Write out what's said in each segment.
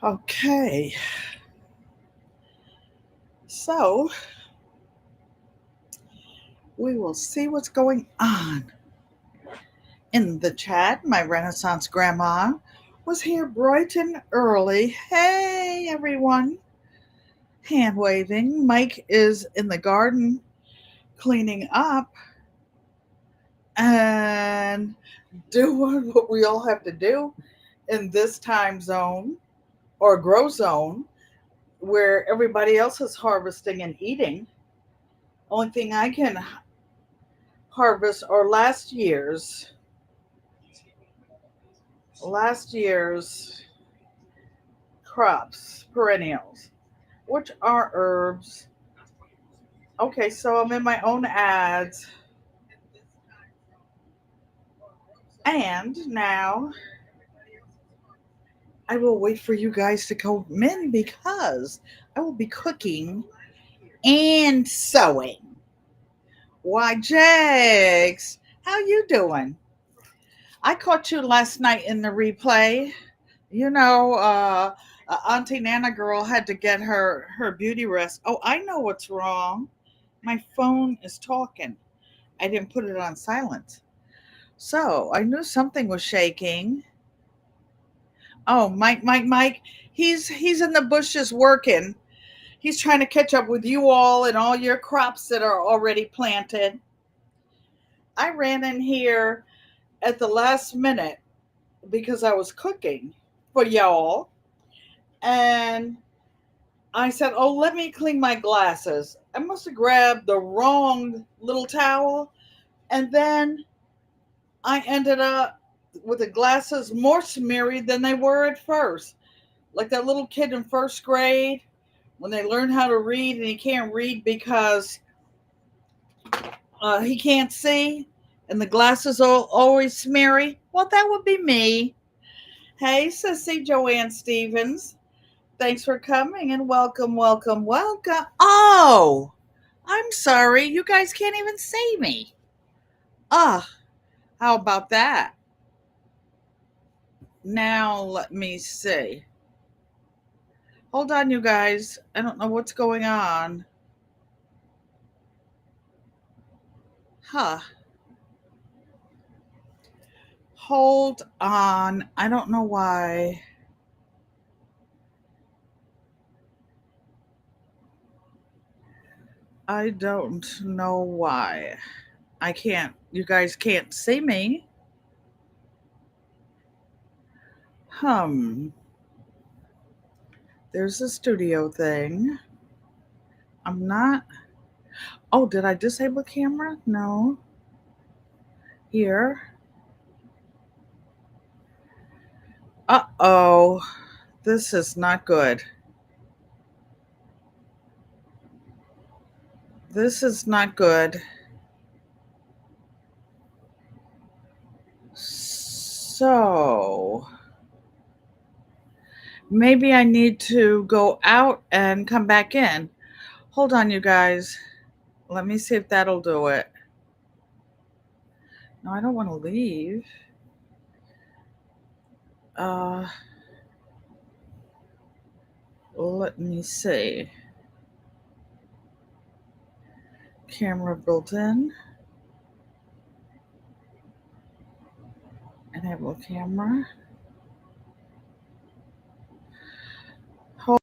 Okay, so we will see what's going on in the chat. My Renaissance grandma was here bright and early. Hey, everyone. Hand waving. Mike is in the garden cleaning up and doing what we all have to do in this time zone or grow zone where everybody else is harvesting and eating. Only thing I can harvest are last year's crops, perennials, which are herbs. Okay, so I'm in my own ads. And now I will wait for you guys to come in because I will be cooking and sewing. Why, Jakes, how you doing? I caught you last night in the replay. You know, Auntie Nana girl had to get her beauty rest. Oh, I know what's wrong. My phone is talking. I didn't put it on silent. So I knew something was shaking. Oh, Mike. He's in the bushes working. He's trying to catch up with you all and all your crops that are already planted. I ran in here at the last minute because I was cooking for y'all. And I said, oh, let me clean my glasses. I must have grabbed the wrong little towel. And then I ended up with the glasses more smeary than they were at first. Like that little kid in first grade when they learn how to read and he can't read because he can't see and the glasses are always smeary. Well, that would be me. Hey, Sissy Joanne Stevens. Thanks for coming and welcome. Oh, I'm sorry. You guys can't even see me. Ah, how about that? Now, let me see. Hold on, you guys. I don't know what's going on. Huh. Hold on. I don't know why. I don't know why. I can't. You guys can't see me. Hum. There's a studio thing. I'm not. Oh, did I disable camera? No. Here. Uh-oh. This is not good. This is not good. So, maybe I need to go out and come back in. Hold on, you guys. Let me see if that'll do it. No, I don't want to leave. Let me see. Camera built in. Enable camera. Hold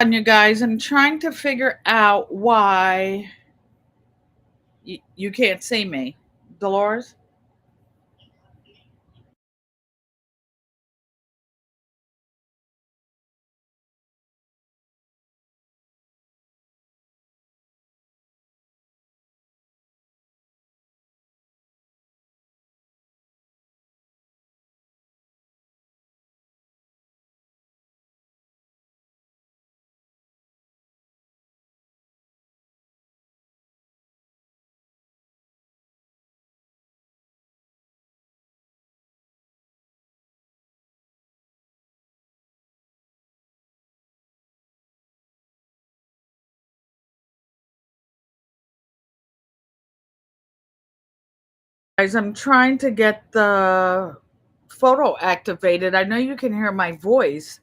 on, you guys. I'm trying to figure out why you can't see me. Dolores? Guys, I'm trying to get the photo activated. I know you can hear my voice,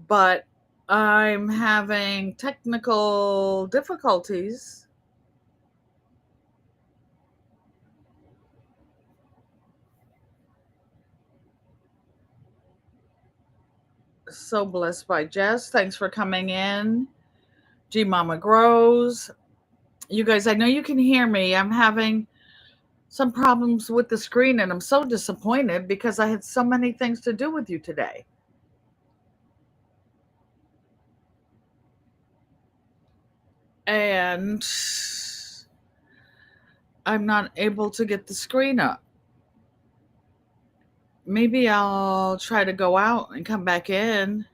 but I'm having technical difficulties. So blessed by Jess. Thanks for coming in. G Mama Grows. You guys, I know you can hear me. I'm having some problems with the screen and I'm so disappointed because I had so many things to do with you today. And I'm not able to get the screen up. Maybe I'll try to go out and come back in.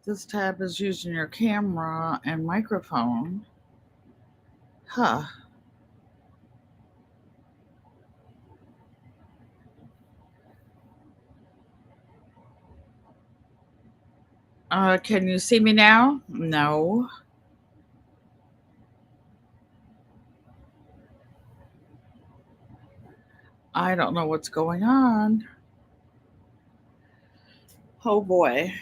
This tab is using your camera and microphone. Huh. Can you see me now? No. I don't know what's going on. Oh boy.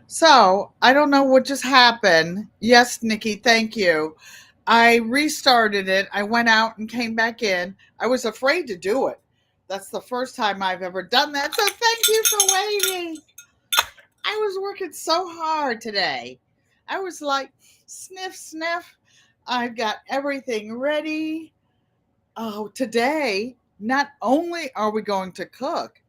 So I don't know what just happened. Yes, Nikki, thank you. I restarted it. I went out and came back in. I was afraid to do it. That's the first time I've ever done that. So thank you for waiting. I was working so hard today. I was like, sniff, sniff. I've got everything ready. Oh, today, not only are we going to cook,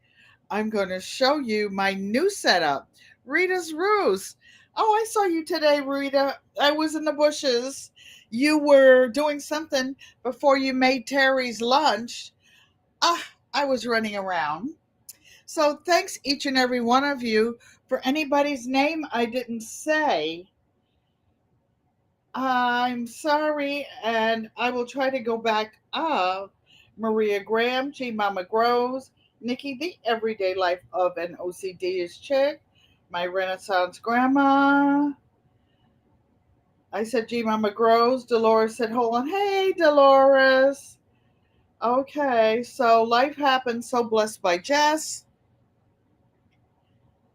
I'm going to show you my new setup. Rita's Roost. Oh, I saw you today, Rita. I was in the bushes. You were doing something before you made Terry's lunch. Ah, I was running around. So thanks each and every one of you. For anybody's name I didn't say, I'm sorry, and I will try to go back up. Maria Graham, G Mama Grows, Nikki, the everyday life of an OCD is chick, my Renaissance grandma. I said G Mama Grows. Dolores said, hold on. Hey, Dolores. Okay, so life happens. So blessed by Jess.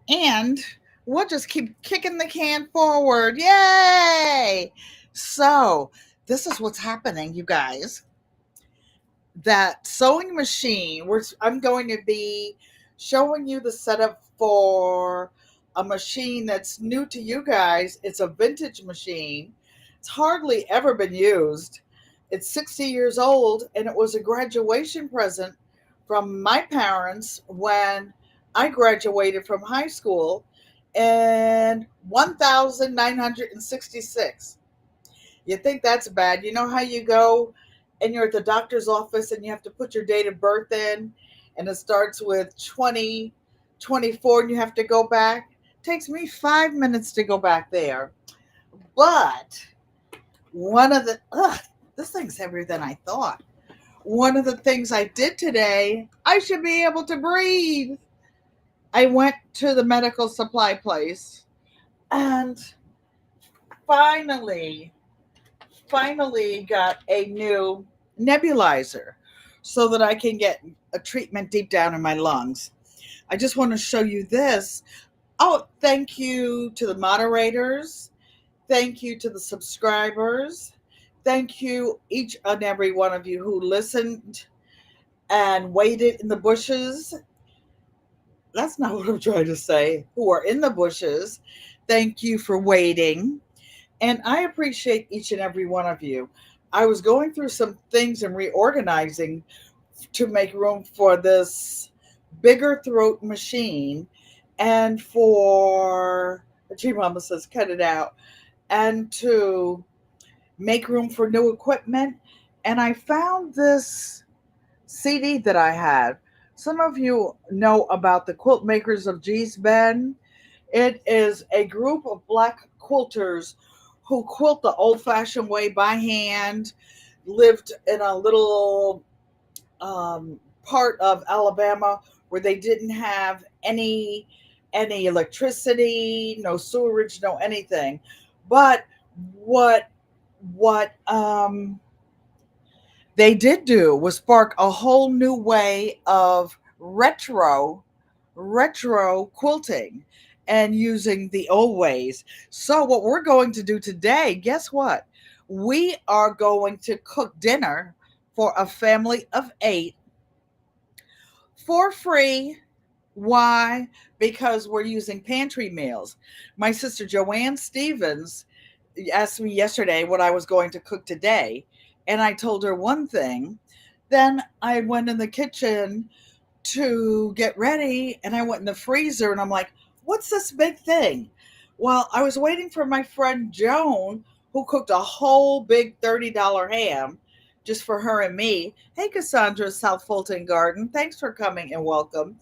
And we'll just keep kicking the can forward. Yay! So, this is what's happening, you guys. That sewing machine, I'm going to be showing you the setup for a machine that's new to you guys. It's a vintage machine. It's hardly ever been used. It's 60 years old, and it was a graduation present from my parents when I graduated from high school in 1966. You think that's bad. You know how you go and you're at the doctor's office and you have to put your date of birth in and it starts with 2024 and you have to go back? It takes me 5 minutes to go back there. But one of the, this thing's heavier than I thought. One of the things I did today, I should be able to breathe. I went to the medical supply place and finally got a new nebulizer so that I can get a treatment deep down in my lungs. I just want to show you this. Oh, thank you to the moderators. Thank you to the subscribers. Thank you, each and every one of you who listened and waited in the bushes. That's not what I'm trying to say. Who are in the bushes. Thank you for waiting. And I appreciate each and every one of you. I was going through some things and reorganizing to make room for this bigger throat machine and for G Mama says cut it out and to make room for new equipment. And I found this CD that I had. Some of you know about the Quilt Makers of G's Bend. It is a group of black quilters who quilt the old fashioned way by hand, lived in a little part of Alabama where they didn't have any electricity, no sewerage, no anything. But what what they did do was spark a whole new way of retro quilting and using the old ways. So what we're going to do today, guess what? We are going to cook dinner for a family of 8 for free. Why? Because we're using pantry meals. My sister Joanne Stevens asked me yesterday what I was going to cook today, and I told her one thing. Then I went in the kitchen to get ready, and I went in the freezer, and I'm like, what's this big thing? Well, I was waiting for my friend Joan, who cooked a whole big $30 ham just for her and me. Hey, Cassandra, South Fulton Garden. Thanks for coming and welcome.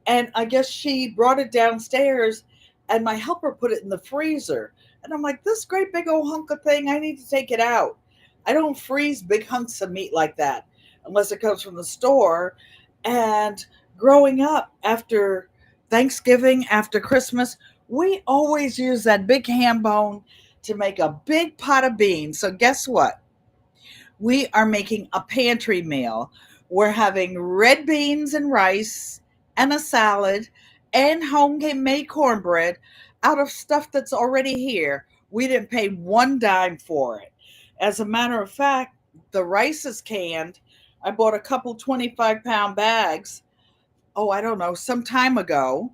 And I guess she brought it downstairs, and my helper put it in the freezer. And I'm like, this great big old hunk of thing, I need to take it out. I don't freeze big hunks of meat like that unless it comes from the store. And growing up after Thanksgiving, after Christmas, we always use that big ham bone to make a big pot of beans. So guess what? We are making a pantry meal. We're having red beans and rice and a salad and homemade cornbread out of stuff that's already here. We didn't pay one dime for it. As a matter of fact, the rice is canned. I bought a couple 25-pound bags, oh, I don't know, some time ago.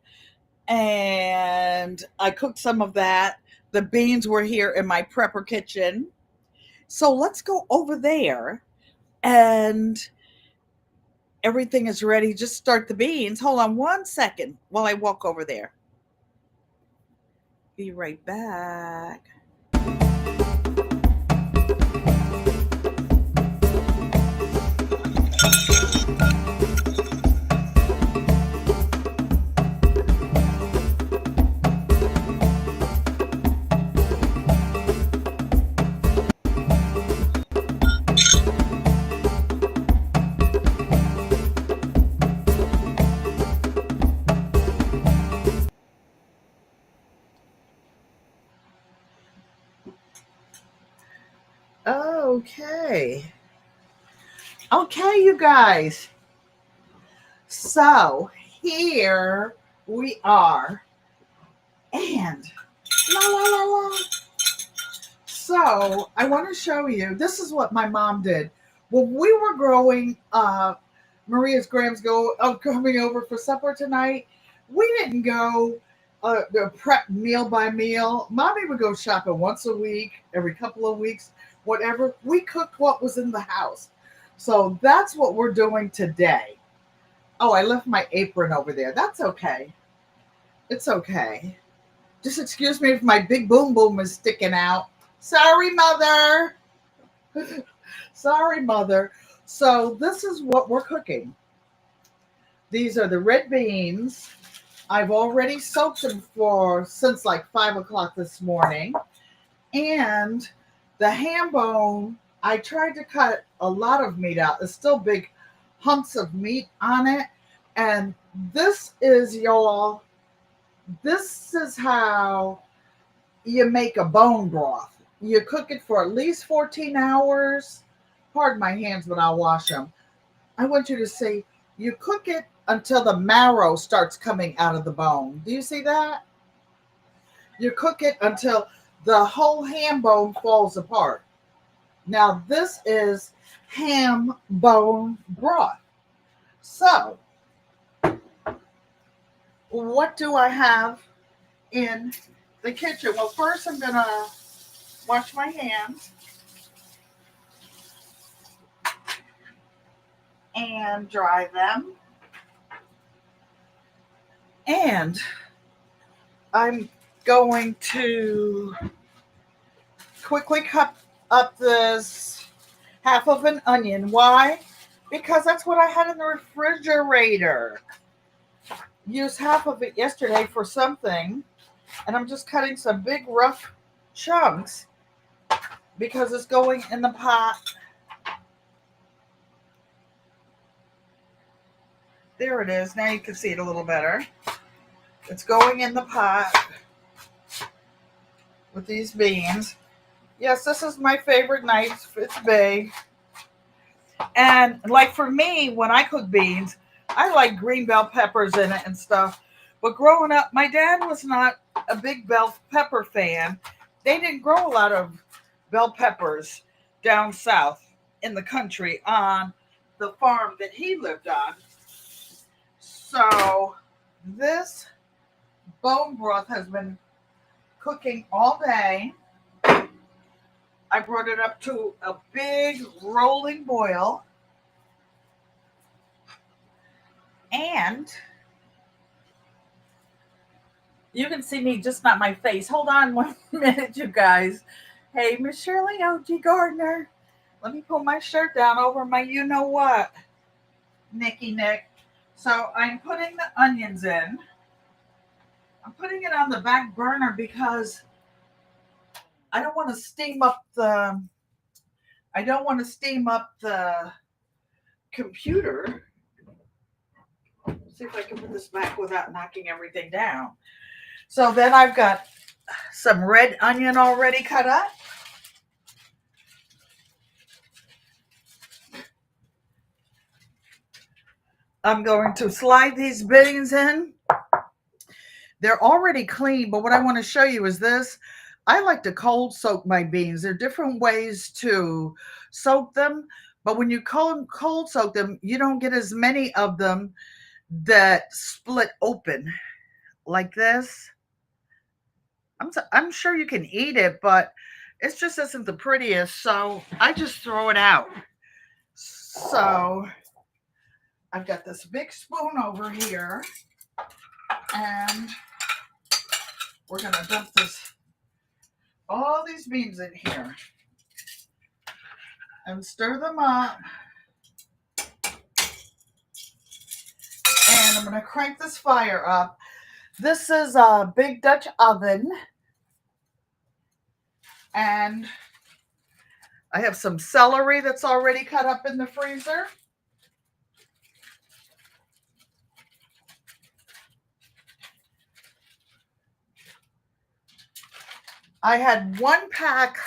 And I cooked some of that. The beans were here in my prepper kitchen. So let's go over there and everything is ready. Just start the beans. Hold on one second while I walk over there. Be right back. Okay. Okay, you guys. So here we are. And la la la la. So I want to show you. This is what my mom did when we were growing up. Maria's Grams coming over for supper tonight. We didn't go prep meal by meal. Mommy would go shopping once a week, every couple of weeks, whatever. We cooked what was in the house. So that's what we're doing today. Oh, I left my apron over there. That's okay. It's okay. Just excuse me if my big boom boom is sticking out. Sorry, mother. Sorry, mother. So this is what we're cooking. These are the red beans. I've already soaked them since like 5 o'clock this morning. And the ham bone, I tried to cut a lot of meat out. There's still big hunks of meat on it. And this is how you make a bone broth. You cook it for at least 14 hours. Pardon my hands, but I'll wash them. I want you to see, you cook it until the marrow starts coming out of the bone. Do you see that? You cook it until the whole ham bone falls apart. Now, this is ham bone broth. So, what do I have in the kitchen? Well, first I'm going to wash my hands. and dry them. And I'm going to quickly cut up this half of an onion. Why? Because that's what I had in the refrigerator. Used half of it yesterday for something, and I'm just cutting some big rough chunks because it's going in the pot. There it is. Now you can see it a little better. It's going in the pot with these beans. Yes, this is my favorite knife. It's big. And like for me, when I cook beans, I like green bell peppers in it and stuff. But growing up, my dad was not a big bell pepper fan. They didn't grow a lot of bell peppers down south in the country on the farm that he lived on. So this bone broth has been cooking all day. I brought it up to a big rolling boil. And you can see me, just not my face. Hold on 1 minute, you guys. Hey, Miss Shirley O.G. Gardner. Let me pull my shirt down over my you-know-what. Nicky Nick. So I'm putting the onions in. I'm putting it on the back burner because I don't want to steam up the computer. Let's see if I can put this back without knocking everything down. So then I've got some red onion already cut up. I'm going to slide these beans in. They're already clean, but what I want to show you is this. I like to cold soak my beans. There are different ways to soak them, but when you cold soak them, you don't get as many of them that split open like this. I'm sure you can eat it, but it just isn't the prettiest, so I just throw it out. So I've got this big spoon over here, and we're going to dump all these beans in here and stir them up. And I'm going to crank this fire up. This is a big Dutch oven. And I have some celery that's already cut up in the freezer. I had one pack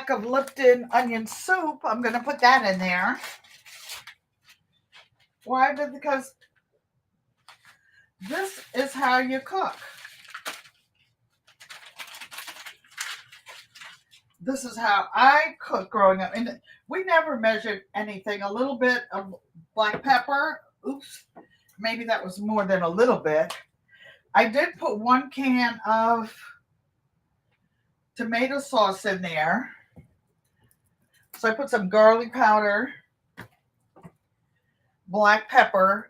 of Lipton onion soup. I'm going to put that in there. Why? Because this is how you cook. This is how I cooked growing up. And we never measured anything. A little bit of black pepper. Oops. Maybe that was more than a little bit. I did put 1 can of tomato sauce in there. So I put some garlic powder, black pepper.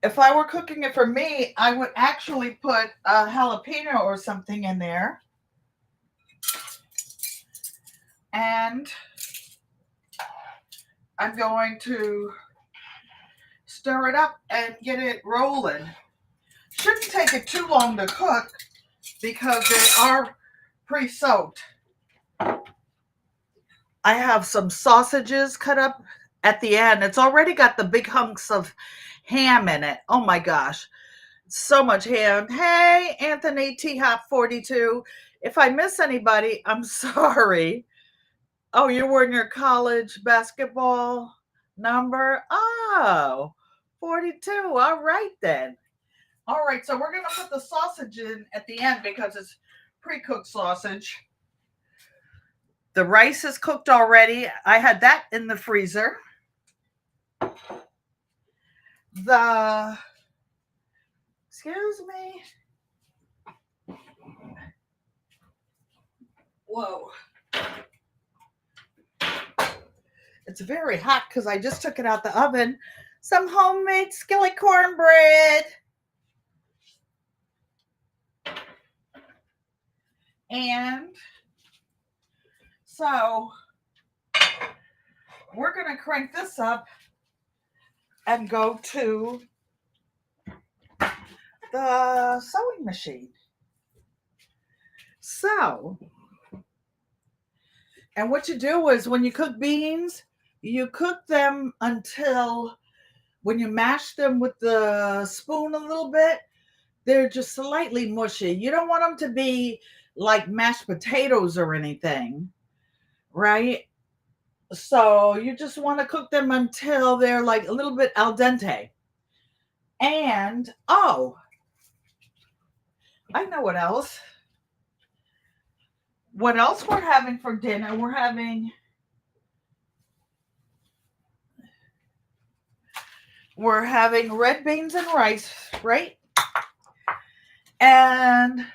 If I were cooking it for me, I would actually put a jalapeno or something in there. And I'm going to stir it up and get it rolling. Shouldn't take it too long to cook because they are pre-soaked. I have some sausages cut up at the end. It's already got the big hunks of ham in it. Oh my gosh. So much ham. Hey, Anthony T Hop 42. If I miss anybody, I'm sorry. Oh, you're wearing your college basketball number? Oh, 42. All right then. All right, so we're going to put the sausage in at the end because it's pre-cooked sausage. The rice is cooked already. I had that in the freezer. Excuse me. Whoa. It's very hot because I just took it out the oven. Some homemade skillet cornbread. And so we're going to crank this up and go to the sewing machine. So, and what you do is when you cook beans, you cook them until when you mash them with the spoon a little bit, they're just slightly mushy. You don't want them to be like mashed potatoes or anything, right? So you just want to cook them until they're like a little bit al dente. And oh, I know what else. What else we're having for dinner? We're having red beans and rice, right? And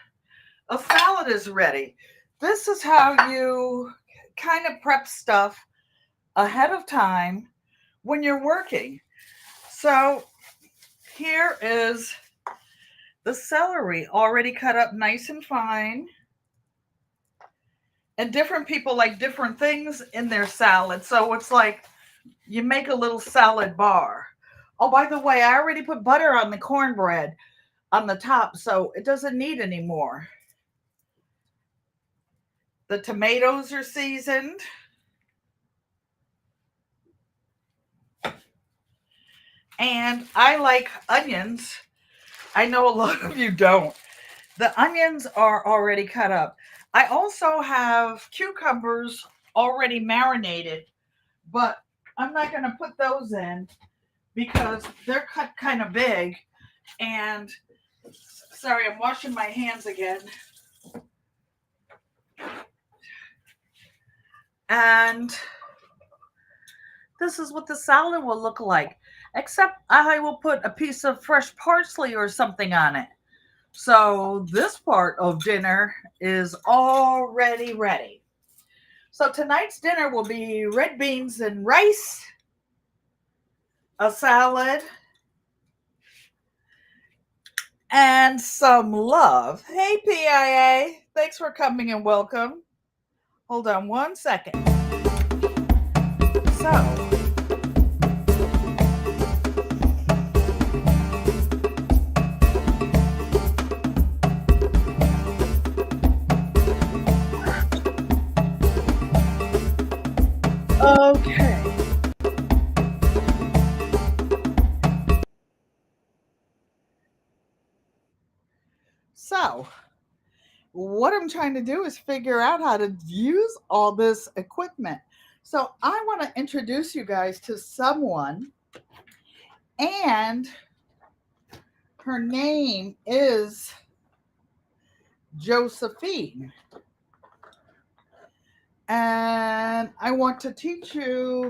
a salad is ready. This is how you kind of prep stuff ahead of time when you're working. So here is the celery already cut up nice and fine. And different people like different things in their salad. So it's like you make a little salad bar. Oh, by the way, I already put butter on the cornbread on the top, so it doesn't need any more. The tomatoes are seasoned. And I like onions. I know a lot of you don't. The onions are already cut up. I also have cucumbers already marinated, but I'm not going to put those in because they're cut kind of big. And sorry, I'm washing my hands again. And this is what the salad will look like, except I will put a piece of fresh parsley or something on it. So this part of dinner is already ready. So tonight's dinner will be red beans and rice, a salad, and some love. Hey, PIA, thanks for coming and welcome. Hold on one second. So, okay. So, what I'm trying to do is figure out how to use all this equipment. So, I want to introduce you guys to someone, and her name is Josephine. And I want to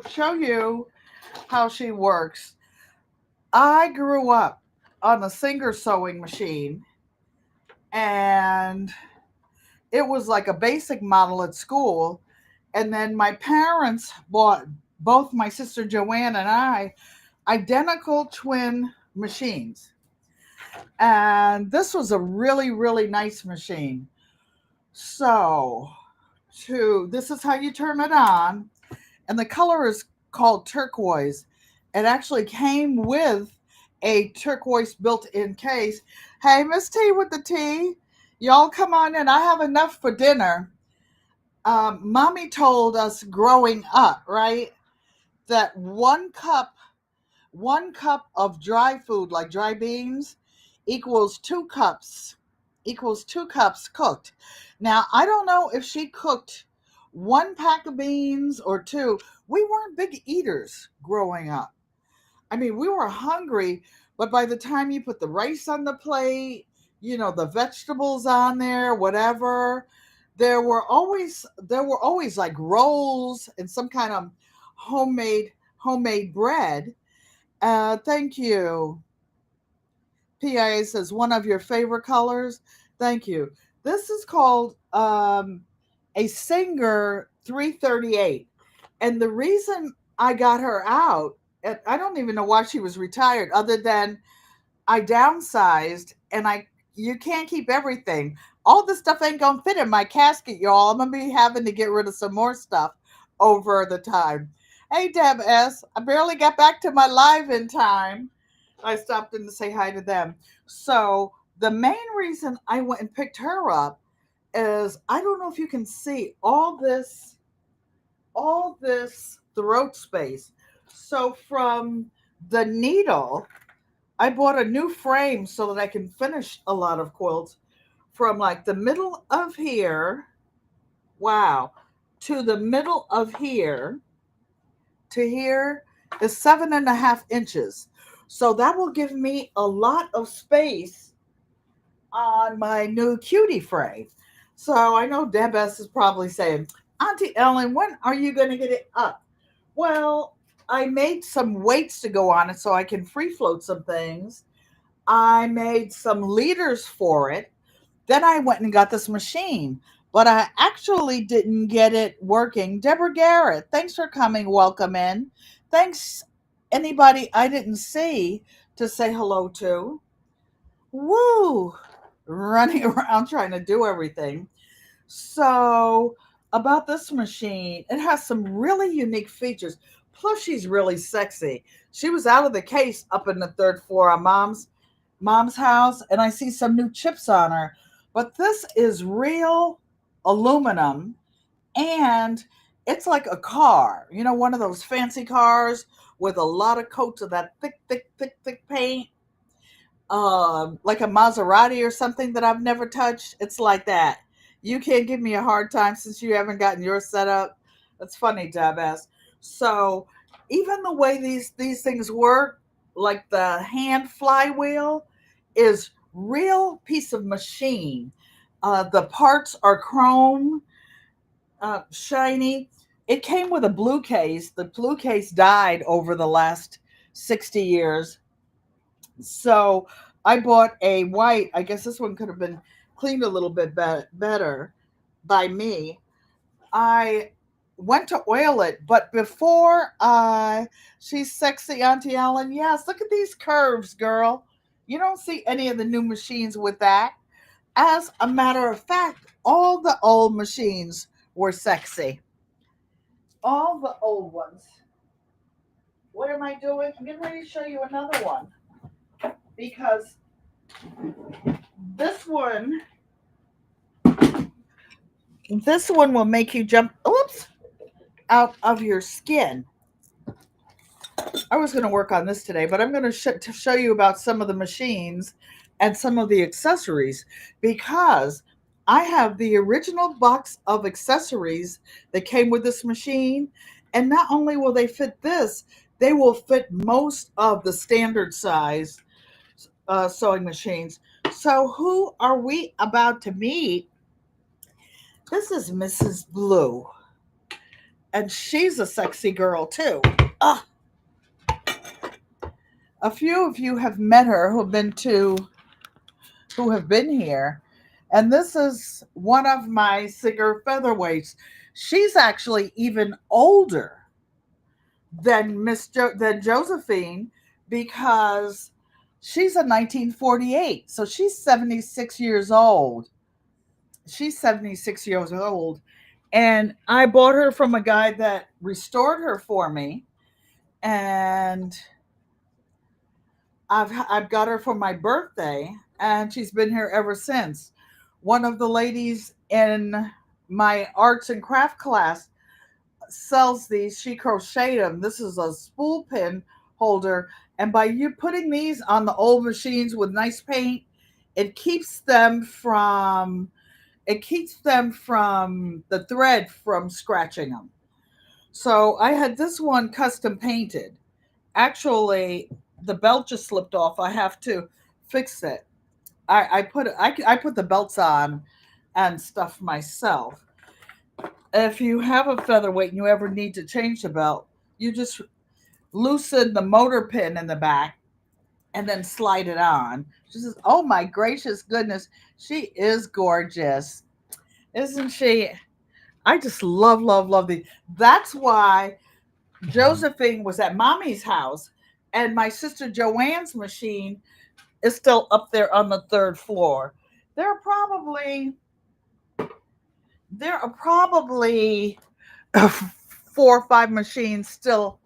show you how she works. I grew up on a Singer sewing machine, and it was like a basic model at school. And then my parents bought, both my sister Joanne and I, identical twin machines. And this was a really, really nice machine. So, this is how you turn it on. And the color is called turquoise. It actually came with a turquoise built-in case. Hey, Miss T with the tea, y'all come on in. I have enough for dinner. Mommy told us growing up, right, that one cup of dry food, like dry beans, equals 2 cups cooked. Now, I don't know if she cooked one pack of beans or two. We weren't big eaters growing up. I mean, we were hungry, but by the time you put the rice on the plate, the vegetables on there, whatever, there were always like rolls and some kind of homemade bread. Thank you. PIA says one of your favorite colors. Thank you. This is called a Singer 338. And the reason I got her out. And I don't even know why she was retired, other than I downsized and you can't keep everything. All this stuff ain't gonna fit in my casket, y'all. I'm gonna be having to get rid of some more stuff over the time. Hey Deb S. I barely got back to my live in time. I stopped in to say hi to them. So the main reason I went and picked her up is I don't know if you can see all this throat space. So from the needle, I bought a new frame so that I can finish a lot of quilts from like the middle of here, wow, to the middle of here to here is 7.5 inches. So that will give me a lot of space on my new cutie frame. So I know Deb S is probably saying, Auntie Ellen, when are you going to get it up? Well, I made some weights to go on it so I can free float some things. I made some leaders for it. Then I went and got this machine, but I actually didn't get it working. Deborah Garrett, thanks for coming. Welcome in. Thanks, anybody I didn't see to say hello to. Woo! Running around trying to do everything. So, about this machine, it has some really unique features. Plus, she's really sexy. She was out of the case up in the third floor of mom's house, and I see some new chips on her. But this is real aluminum, and it's like a car. You know, one of those fancy cars with a lot of coats of that thick, thick, thick, thick paint, like a Maserati or something that I've never touched. It's like that. You can't give me a hard time since you haven't gotten yours set up. That's funny, Jabez. So even the way these things work, like the hand flywheel, is real piece of machine. The parts are chrome, shiny. It came with a blue case. The blue case died over the last 60 years. So I bought a white. I guess this one could have been cleaned a little bit better by me. I went to oil it, but before she's sexy, Auntie Ellen. Yes, look at these curves, girl. You don't see any of the new machines with that. As a matter of fact, all the old machines were sexy. All the old ones. What am I doing? I'm getting ready to show you another one because this one this one will make you jump, oops, out of your skin. I was going to work on this today, but I'm going to show you about some of the machines and some of the accessories because I have the original box of accessories that came with this machine. And not only will they fit this, they will fit most of the standard size sewing machines. So, who are we about to meet? This is Mrs. Blue, and she's a sexy girl too. Ah, a few of you have met her who have been here, and this is one of my Sigger featherweights. She's actually even older than Josephine because she's a 1948, so she's 76 years old. She's 76 years old, and I bought her from a guy that restored her for me, and I've got her for my birthday, and she's been here ever since. One of the ladies in my arts and craft class sells these. She crocheted them. This is a spool pin holder, and by you putting these on the old machines with nice paint, it keeps them from the thread from scratching them. So I had this one custom painted. Actually, the belt just slipped off. I have to fix it. I put the belts on and stuff myself. If you have a featherweight and you ever need to change the belt, you just loosen the motor pin in the back and then slide it on. She says, "Oh my gracious goodness, she is gorgeous, isn't she?" I just love, love, love these. That's why Josephine was at mommy's house, and my sister Joanne's machine is still up there on the third floor. There are probably there are probably 4 or 5 machines still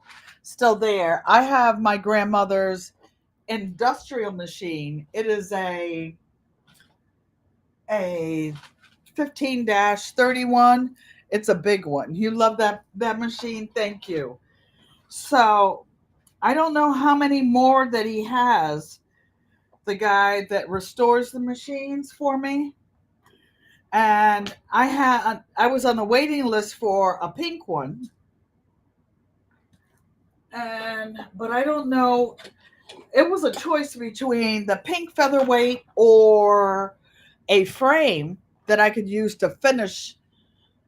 there. I have my grandmother's industrial machine. It is a 15-31. It's a big one. You love that machine? Thank you. So I don't know how many more that he has. The guy that restores the machines for me, and I was on the waiting list for a pink one, and but I don't know. It was a choice between the pink featherweight or a frame that I could use to finish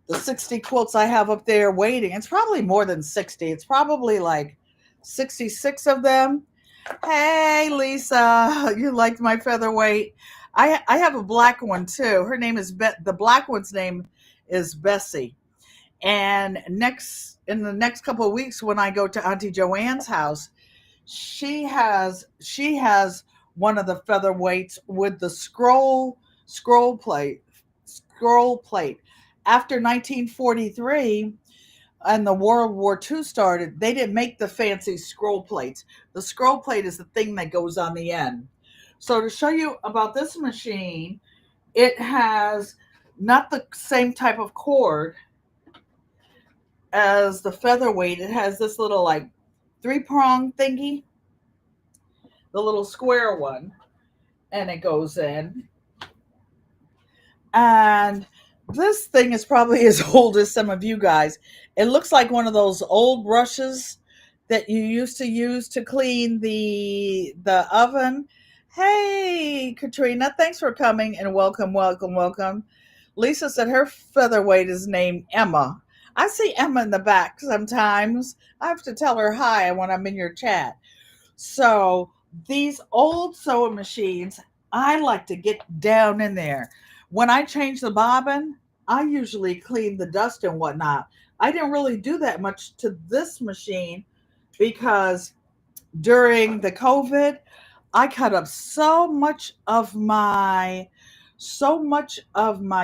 the 60 quilts I have up there waiting. It's probably more than 60. It's probably like 66 of them. Hey, Lisa, you liked my featherweight. I have a black one too. Her name is the black one's name is Bessie. And in the next couple of weeks when I go to Auntie Joanne's house, she has one of the featherweights with the scroll plate scroll plate. After 1943 and the World War II started, they didn't make the fancy scroll plates. The scroll plate is the thing that goes on the end. So to show you about this machine, it has not the same type of cord as the featherweight. It has this little like 3-prong thingy, the little square one, and it goes in. And this thing is probably as old as some of you guys. It looks like one of those old brushes that you used to use to clean the oven. Hey, Katrina, thanks for coming and welcome, welcome, welcome. Lisa said her featherweight is named Emma. I see Emma in the back sometimes. I have to tell her hi when I'm in your chat. So these old sewing machines, I like to get down in there. When I change the bobbin, I usually clean the dust and whatnot. I didn't really do that much to this machine because during the COVID, I cut up so much of my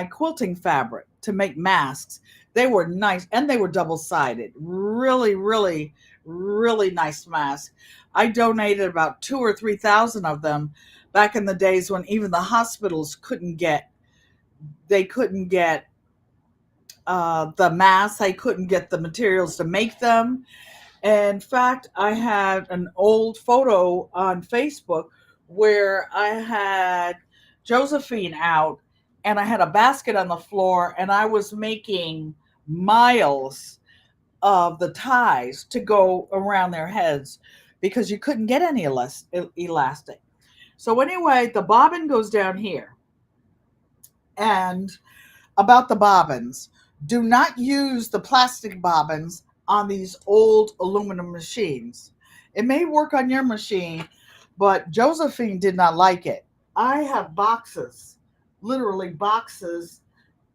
quilting fabric to make masks. They were nice and they were double sided. Really, really, really nice masks. I donated about 2 or 3 thousand of them back in the days when even the hospitals couldn't get the masks. They couldn't get the materials to make them. In fact, I had an old photo on Facebook where I had Josephine out and I had a basket on the floor and I was making miles of the ties to go around their heads because you couldn't get any elastic. So, anyway, the bobbin goes down here. And about the bobbins, do not use the plastic bobbins on these old aluminum machines. It may work on your machine, but Josephine did not like it. I have boxes, literally boxes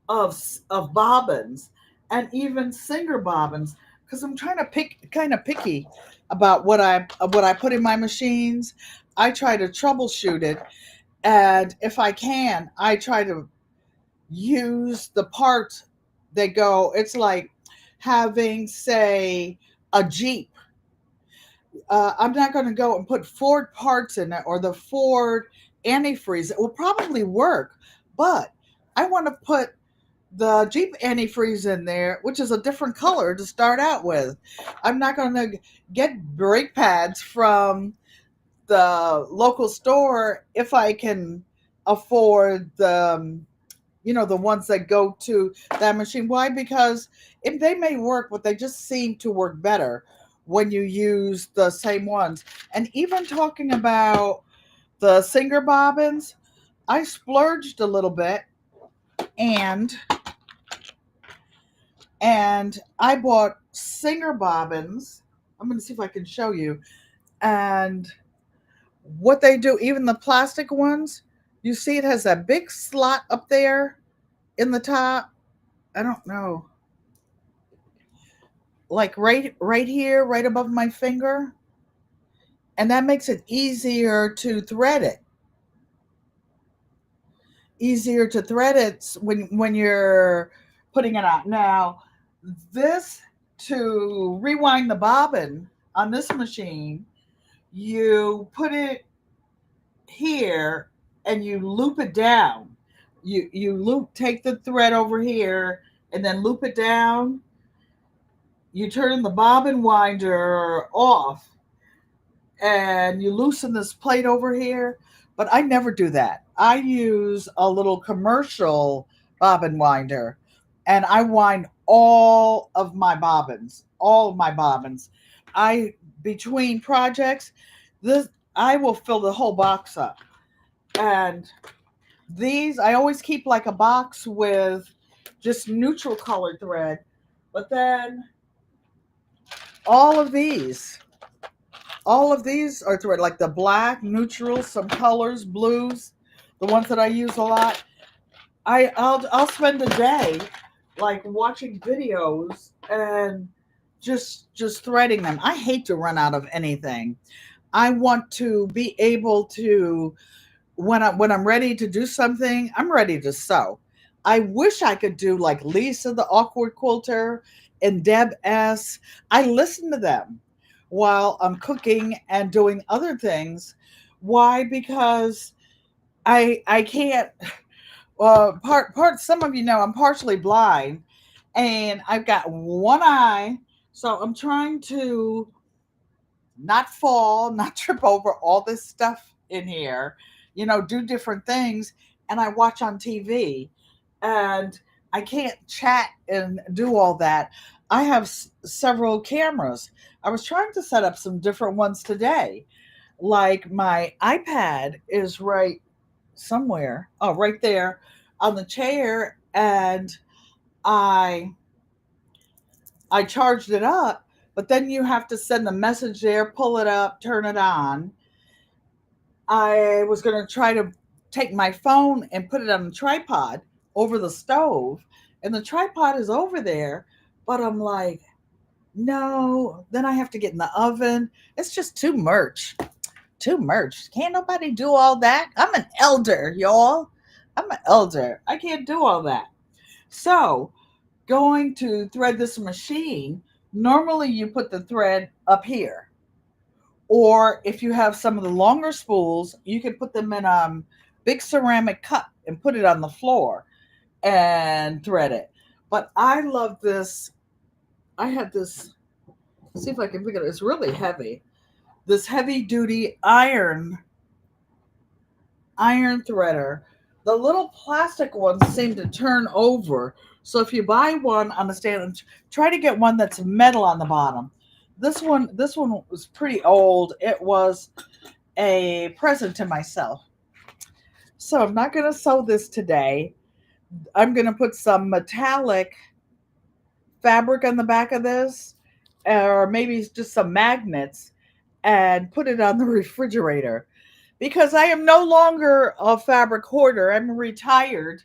of bobbins and even Singer bobbins because I'm trying to kind of picky about what I put in my machines. I try to troubleshoot it, and if I can, I try to use the parts that go. It's like having, say, a Jeep. I'm not going to go and put Ford parts in it or the Ford antifreeze. It will probably work, but I want to put the Jeep antifreeze in there, which is a different color to start out with. I'm not going to get brake pads from the local store if I can afford the ones that go to that machine. Why? Because they may work, but they just seem to work better when you use the same ones. And even talking about the Singer bobbins, I splurged a little bit and I bought Singer bobbins. I'm going to see if I can show you. And what they do, even the plastic ones, you see it has that big slot up there in the top. I don't know. like right here, right above my finger, and that makes it easier to thread it. Easier to thread it when you're putting it out. Now, this to rewind the bobbin on this machine, you put it here and you loop it down. You loop take the thread over here and then loop it down. You turn the bobbin winder off and you loosen this plate over here. But I never do that. I use a little commercial bobbin winder and I wind all of my bobbins. I between projects, this I will fill the whole box up. And these I always keep like a box with just neutral colored thread. But then all of these all of these are thread, like the black, neutral, some colors, blues, the ones that I use a lot. I'll spend a day like watching videos and just threading them. I hate to run out of anything. I want to be able to when I'm ready to do something, I'm ready to sew. I wish I could do like Lisa the Awkward Quilter and Deb S. I listen to them while I'm cooking and doing other things. Why? Because I can't part some of you know I'm partially blind and I've got one eye, so I'm trying to not fall, not trip over all this stuff in here, do different things. And I watch on TV and I can't chat and do all that. I have several cameras. I was trying to set up some different ones today. Like my iPad is right somewhere. Oh, right there on the chair. And I I charged it up, but then you have to send the message there, pull it up, turn it on. I was going to try to take my phone and put it on the tripod over the stove, and the tripod is over there, but I'm like, no, then I have to get in the oven. It's just too much. Too much. Can't nobody do all that. I'm an elder, y'all. I'm an elder. I can't do all that. So, going to thread this machine, normally you put the thread up here. Or if you have some of the longer spools, you can put them in a big ceramic cup and put it on the floor and thread it. But I love this. I had this, see if I can pick it up. It's really heavy. This heavy duty iron threader. The little plastic ones seem to turn over. So if you buy one on the stand, try to get one that's metal on the bottom. This one was pretty old. It was a present to myself. So I'm not going to sew this today. I'm going to put some metallic fabric on the back of this, or maybe just some magnets, and put it on the refrigerator. Because I am no longer a fabric hoarder. I'm a retired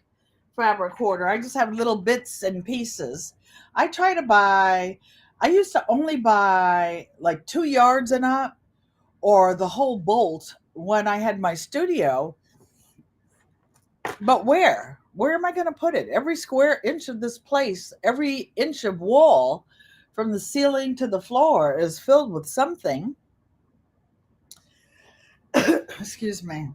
fabric hoarder. I just have little bits and pieces. I used to only buy like 2 yards and up or the whole bolt when I had my studio. But where? Where am I going to put it? Every square inch of this place, every inch of wall from the ceiling to the floor is filled with something. Excuse me.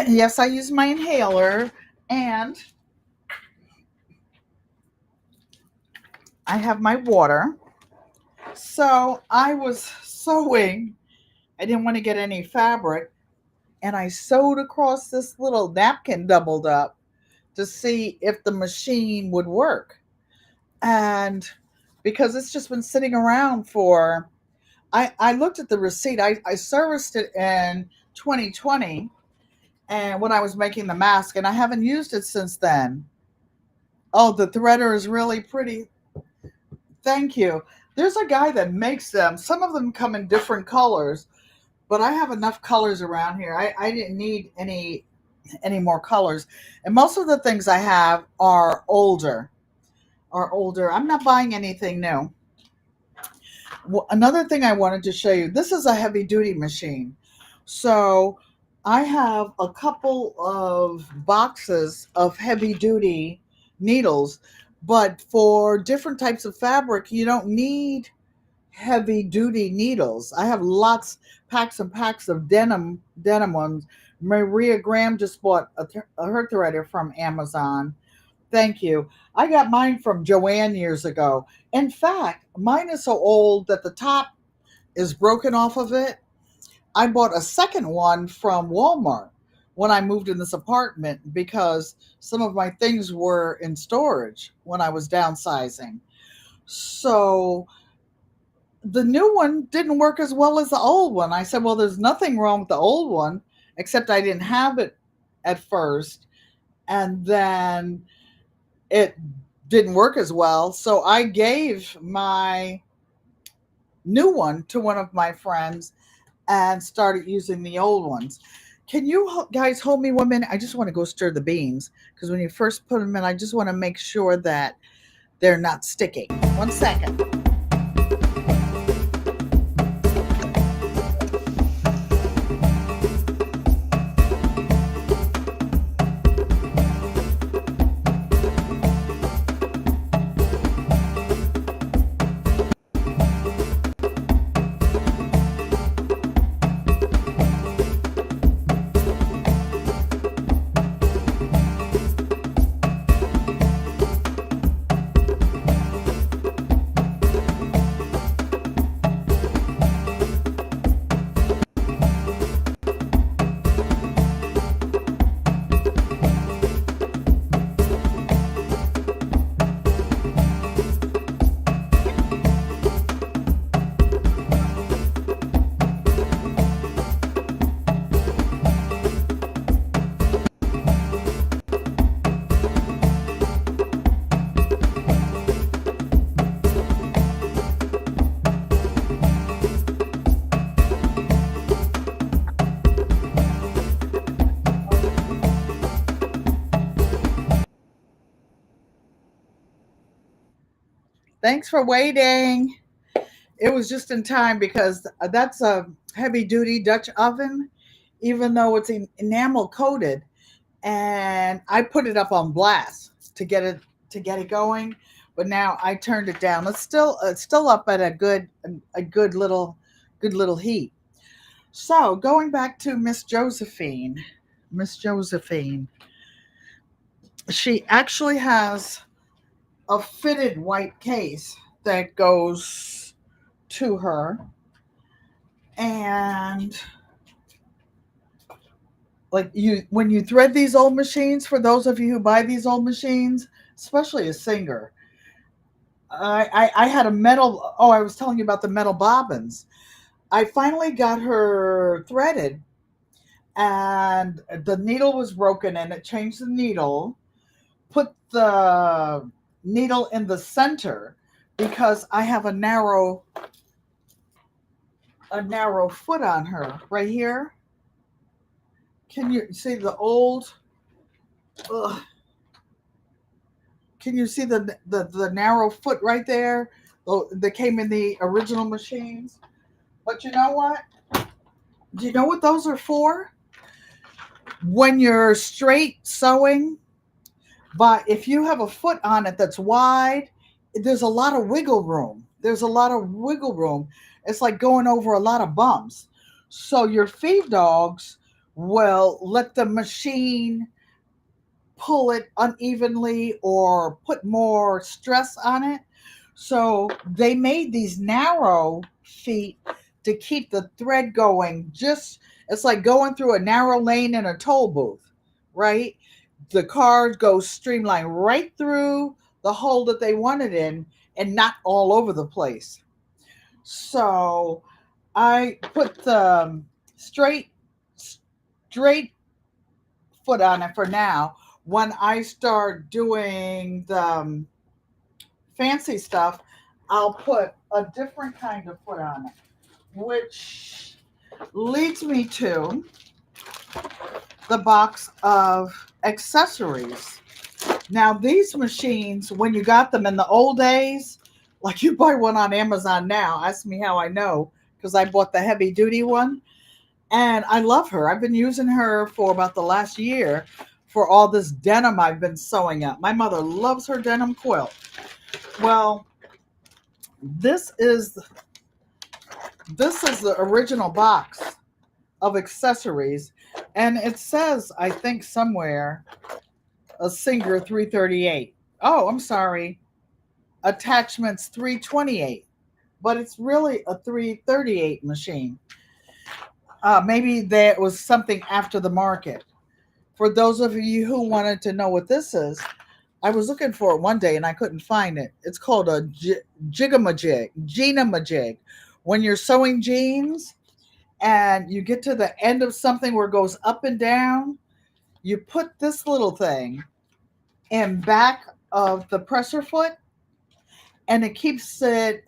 Yes, I use my inhaler and I have my water. So I was sewing. I didn't want to get any fabric. And I sewed across this little napkin doubled up to see if the machine would work. And because it's just been sitting around for, I looked at the receipt. I serviced it in 2020 and when I was making the mask, and I haven't used it since then. Oh, the threader is really pretty. Thank you. There's a guy that makes them. Some of them come in different colors, but I have enough colors around here. I didn't need any more colors. And most of the things I have are older. are older. I'm not buying anything new. Another thing I wanted to show you, this is a heavy duty machine. So I have a couple of boxes of heavy duty needles, but for different types of fabric, you don't need heavy duty needles. I have lots, packs and packs of denim ones. Maria Graham just bought her threader from Amazon. Thank you. I got mine from Joanne years ago. In fact, mine is so old that the top is broken off of it. I bought a second one from Walmart when I moved in this apartment because some of my things were in storage when I was downsizing. So the new one didn't work as well as the old one. I said, well, there's nothing wrong with the old one, except I didn't have it at first. And then it didn't work as well. So I gave my new one to one of my friends and started using the old ones. Can you guys hold me 1 minute? I just want to go stir the beans because when you first put them in, I just want to make sure that they're not sticking. 1 second. Thanks for waiting. It was just in time because that's a heavy duty Dutch oven, even though it's enamel coated. And I put it up on blast to get it going, but now I turned it down. It's still up at a good little heat. So going back to Miss Josephine, she actually has a fitted white case that goes to her, and like you when you thread these old machines, for those of you who buy these old machines, especially a Singer, I had a metal. Oh, I was telling you about the metal bobbins. I finally got her threaded, and the needle was broken, and it changed the needle. Put the needle in the center because I have a narrow foot on her right here. Can you see the old? Ugh, can you see the narrow foot right there? Oh, that came in the original machines. But you know what? Do you know what those are for? When you're straight sewing, but if you have a foot on it that's wide, there's a lot of wiggle room. There's a lot of wiggle room. It's like going over a lot of bumps. So your feed dogs will let the machine pull it unevenly or put more stress on it. So they made these narrow feet to keep the thread going. Just it's like going through a narrow lane in a toll booth, right? The car goes streamlined right through the hole that they want it in and not all over the place. So I put the straight foot on it for now. When I start doing the fancy stuff, I'll put a different kind of foot on it, which leads me to the box of accessories. Now, these machines, when you got them in the old days, like you buy one on Amazon now, ask me how I know, because I bought the heavy duty one. And I love her. I've been using her for about the last year for all this denim I've been sewing up. My mother loves her denim quilt. Well, this is this is the original box of accessories, and it says, I think somewhere, a Singer 338. Oh, I'm sorry. Attachments 328, but it's really a 338 machine. Maybe there was something after the market. For those of you who wanted to know what this is, I was looking for it one day and I couldn't find it. It's called a Gina-majig. When you're sewing jeans and you get to the end of something where it goes up and down, you put this little thing in back of the presser foot and it keeps it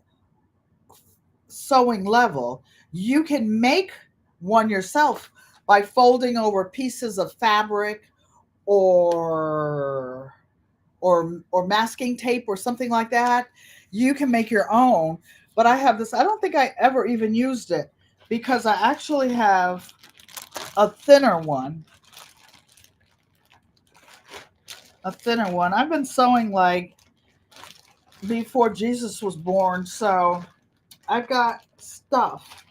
sewing level. You can make one yourself by folding over pieces of fabric or or masking tape or something like that. You can make your own. But I have this. I don't think I ever even used it because I actually have a thinner one. A thinner one. I've been sewing like before Jesus was born, so I've got stuff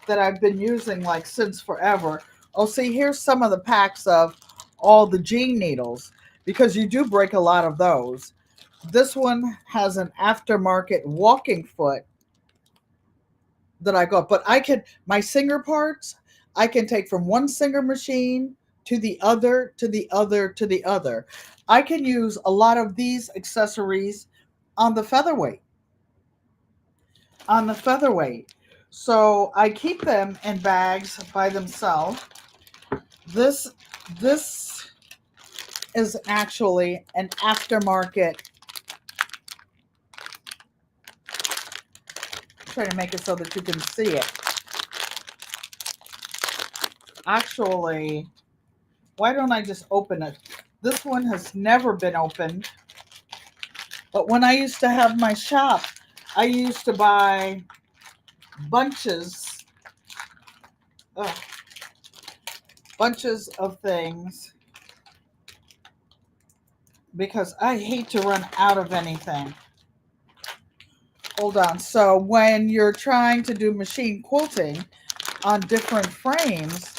that I've been using like since forever. Oh, see, here's some of the packs of all the jean needles because you do break a lot of those. This one has an aftermarket walking foot that I got, but I can, my Singer parts, I can take from one Singer machine to the other, to the other, to the other. I can use a lot of these accessories on the featherweight. On the featherweight. So I keep them in bags by themselves. This this is actually an aftermarket. I'm trying to make it so that you can see it. Actually, why don't I just open it? This one has never been opened. But when I used to have my shop, I used to buy bunches, ugh, bunches of things because I hate to run out of anything. Hold on. So when you're trying to do machine quilting on different frames,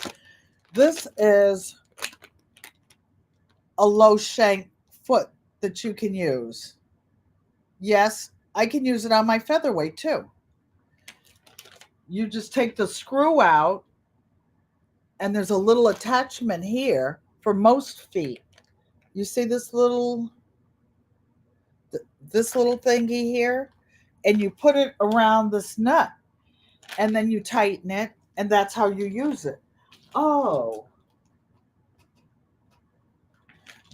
this is a low shank foot that you can use. Yes, I can use it on my featherweight too. You just take the screw out and there's a little attachment here for most feet. You see this little thingy here, and you put it around this nut and then you tighten it and that's how you use it. Oh,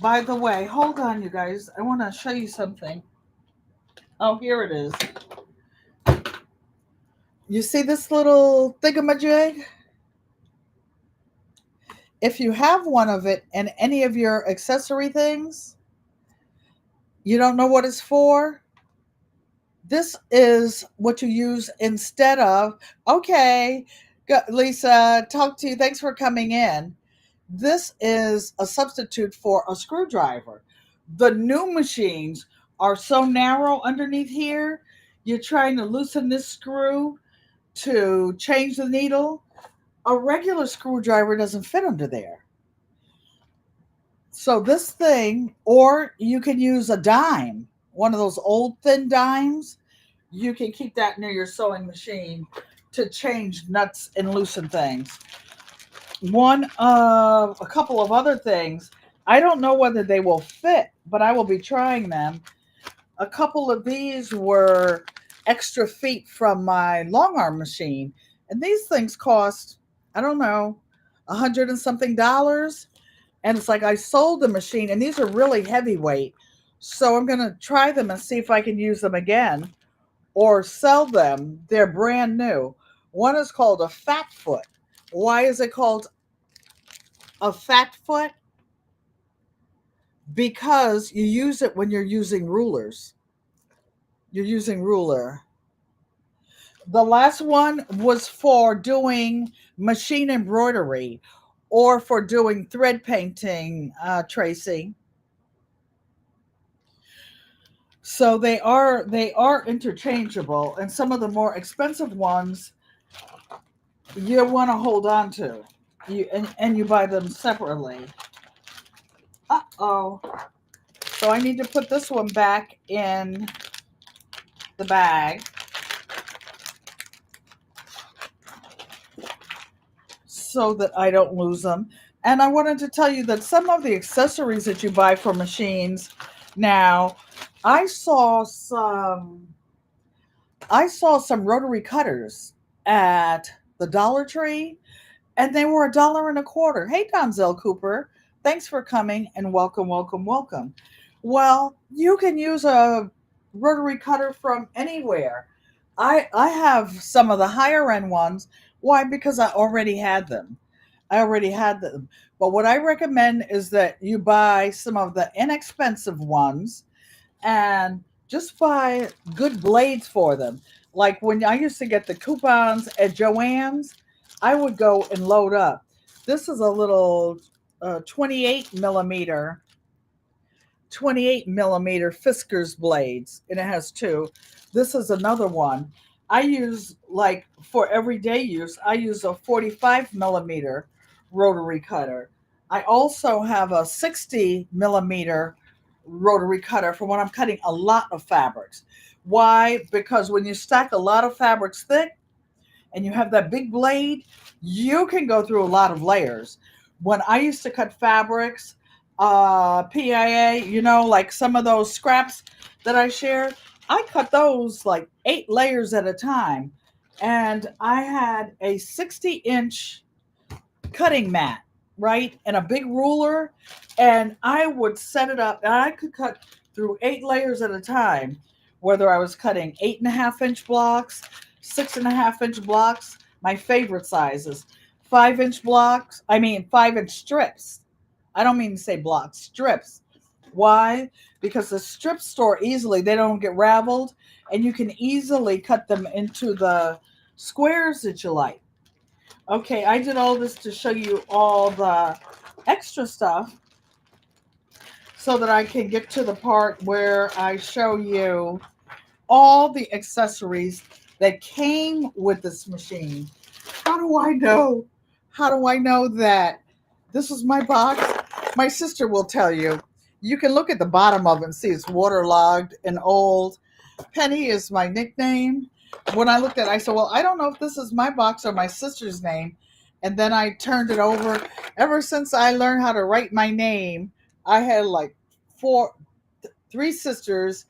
by the way, hold on you guys. I want to show you something. Oh, here it is. You see this little thingamajig? If you have one of it in any of your accessory things, you don't know what it's for, this is what you use instead of, okay, Lisa, talk to you. Thanks for coming in. This is a substitute for a screwdriver. The new machines are so narrow underneath here. You're trying to loosen this screw to change the needle. A regular screwdriver doesn't fit under there. So this thing, or you can use a dime, one of those old thin dimes. You can keep that near your sewing machine to change nuts and loosen things. One of a couple of other things, I don't know whether they will fit, but I will be trying them. A couple of these were extra feet from my long arm machine, and these things cost, I don't know, $100 and something. And it's like I sold the machine, and these are really heavyweight. So I'm going to try them and see if I can use them again or sell them. They're brand new. One is called a fat foot. Why is it called a fat foot? because you use it when you're using rulers. You're using ruler. The last one was for doing machine embroidery or for doing thread painting, Tracy. So they are interchangeable, and some of the more expensive ones you want to hold on to. And you buy them separately. Uh-oh. So I need to put this one back in the bag so that I don't lose them. And I wanted to tell you that some of the accessories that you buy for machines now, I saw some I saw some rotary cutters at the Dollar Tree, and they were $1.25. Hey, Donzel Cooper, thanks for coming and welcome, welcome, welcome. Well, you can use a rotary cutter from anywhere. I have some of the higher end ones. Why? Because I already had them. I already had them. But what I recommend is that you buy some of the inexpensive ones and just buy good blades for them. Like when I used to get the coupons at Joann's, I would go and load up. This is a little 28 millimeter 28 millimeter Fiskars blades, and it has two. This is another one. I use, like, for everyday use, I use a 45 millimeter rotary cutter. I also have a 60 millimeter rotary cutter for when I'm cutting a lot of fabrics. Why? Because when you stack a lot of fabrics thick, and you have that big blade, you can go through a lot of layers. When I used to cut fabrics, PIA, like some of those scraps that I share, I cut those like 8 layers at a time. And I had a 60-inch cutting mat, right? And a big ruler. And I would set it up, and I could cut through 8 layers at a time, whether I was cutting 8.5-inch blocks, 6.5-inch blocks, my favorite sizes, 5-inch blocks, 5-inch strips. I don't mean to say blocks, strips. Why? Because the strips store easily, they don't get raveled, and you can easily cut them into the squares that you like. Okay, I did all this to show you all the extra stuff so that I can get to the part where I show you all the accessories that came with this machine. How do I know? How do I know that this is my box? My sister will tell you. You can look at the bottom of it and see it's waterlogged and old. Penny is my nickname. When I looked at it, I said, well, I don't know if this is my box or my sister's name. And then I turned it over. Ever since I learned how to write my name, I had like three sisters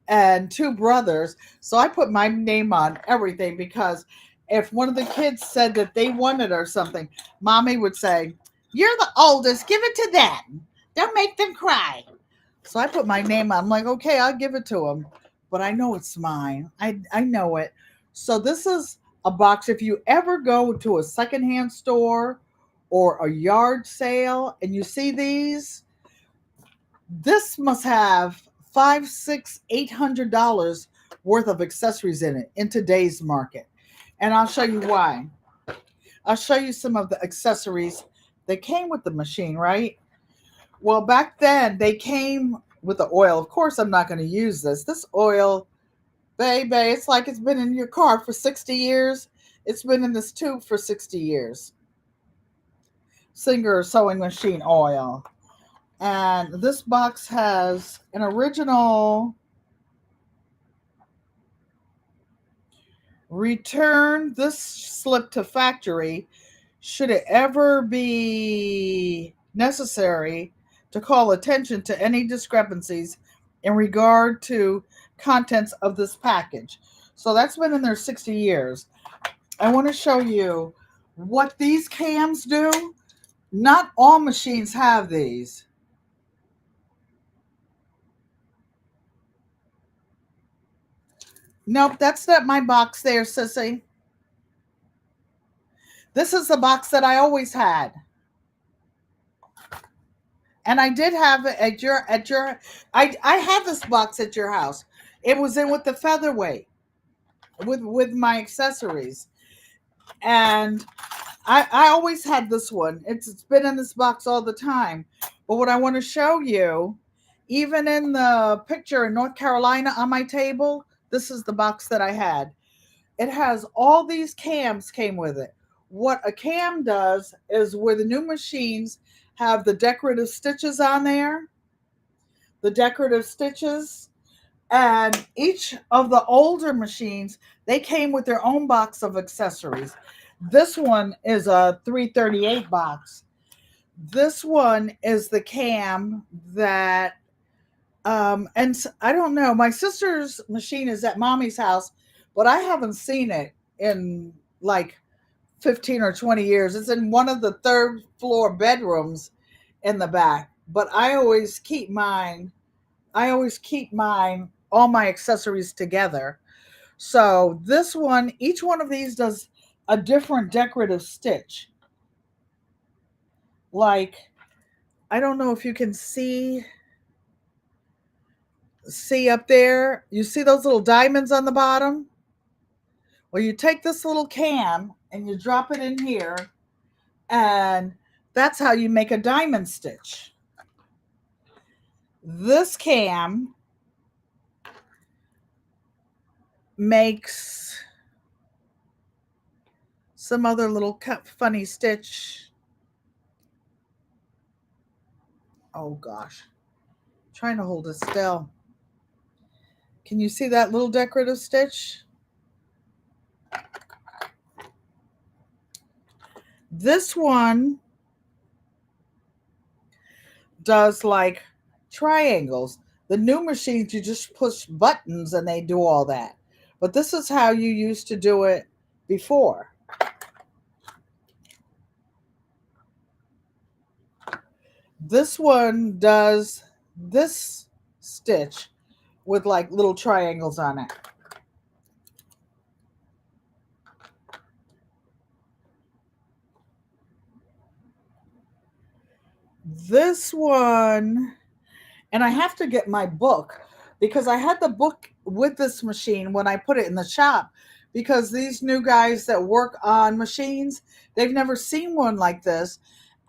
and two brothers. So I put my name on everything because if one of the kids said that they wanted or something, mommy would say, you're the oldest, give it to them. Don't make them cry. So I put my name on. I'm like, okay, I'll give it to them. But I know it's mine. I know it. So this is a box. If you ever go to a secondhand store or a yard sale and you see these, this must have five, six, $800 worth of accessories in it in today's market. And I'll show you why. I'll show you some of the accessories that came with the machine, right? Well, back then they came with the oil. Of course, I'm not going to use this. This oil, baby, it's like it's been in your car for 60 years. It's been in this tube for 60 years. Singer sewing machine oil. And this box has an original return this slip to factory should it ever be necessary to call attention to any discrepancies in regard to contents of this package. So that's been in there 60 years. I want to show you what these cams do. Not all machines have these. Nope, that's not my box there, sissy. This is the box that I always had. And I did have it at your I had this box at your house. It was in with the featherweight with my accessories. And I always had this one. It's been in this box all the time. But what I want to show you, even in the picture in North Carolina on my table, this is the box that I had. It has all these cams came with it. What a cam does is where the new machines have the decorative stitches on there, the decorative stitches, and each of the older machines, they came with their own box of accessories. This one is a 338 box. This one is the cam that and I don't know, my sister's machine is at mommy's house, but I haven't seen it in like 15 or 20 years. It's in one of the third floor bedrooms in the back, but I always keep mine, all my accessories together. So this one, each one of these does a different decorative stitch. Like, I don't know if you can see up there. You see those little diamonds on the bottom? Well, you take this little cam and you drop it in here, and that's how you make a diamond stitch. This cam makes some other little funny stitch. Oh gosh, I'm trying to hold it still. Can you see that little decorative stitch? This one does like triangles. The new machines, you just push buttons and they do all that. But this is how you used to do it before. This one does this stitch with like little triangles on it. This one, and I have to get my book because I had the book with this machine when I put it in the shop, because these new guys that work on machines, they've never seen one like this.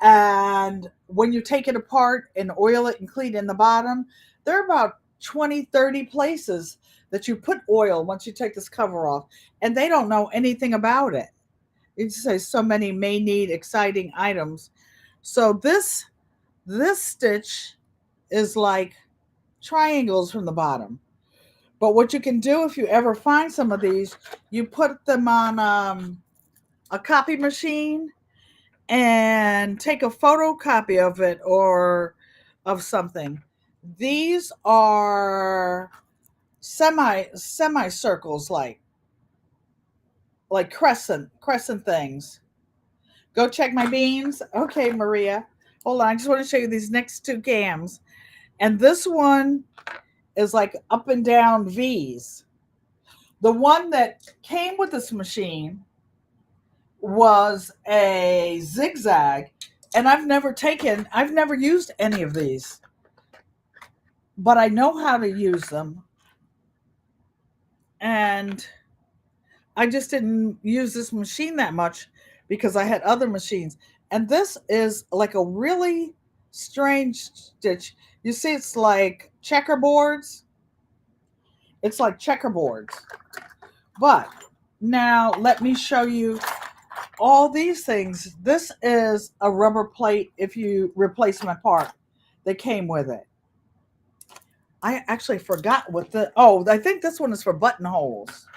And when you take it apart and oil it and clean in the bottom, there are about 20, 30 places that you put oil once you take this cover off, and they don't know anything about it. It says so many may need exciting items. So this stitch is like triangles from the bottom. But what you can do if you ever find some of these, you put them on a copy machine and take a photocopy of it or of something. These are semicircles, like crescent things. Go check my beans. Okay, Maria. Hold on. I just want to show you these next two cams. And this one is like up and down V's. The one that came with this machine was a zigzag, and I've never used any of these, but I know how to use them. And I just didn't use this machine that much because I had other machines. And this is like a really strange stitch. You see, it's like checkerboards. It's like checkerboards. But now let me show you all these things. This is a rubber plate if you replacement part that came with it. I actually forgot I think this one is for buttonholes.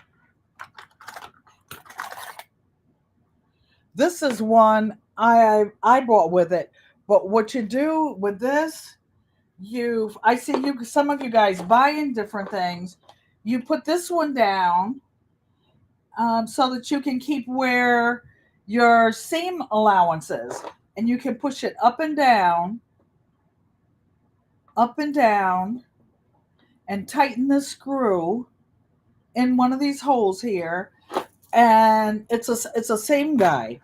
This is one I brought with it. But what you do with this, I see some of you guys buying different things. You put this one down so that you can keep where your seam allowance is, and you can push it up and down, and tighten the screw in one of these holes here, and it's a same guy.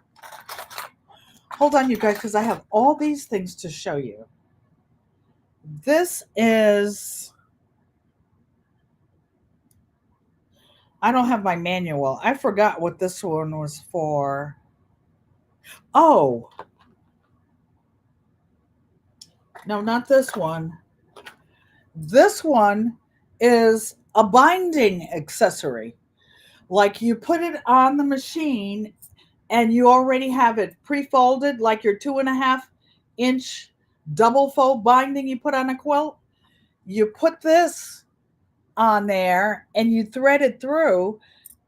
Hold on, you guys, because I have all these things to show you. This is, I don't have my manual. I forgot what this one was for. Oh, no, not this one. This one is a binding accessory. Like you put it on the machine and you already have it pre-folded, like your 2.5 inch double fold binding you put on a quilt. You put this on there and you thread it through,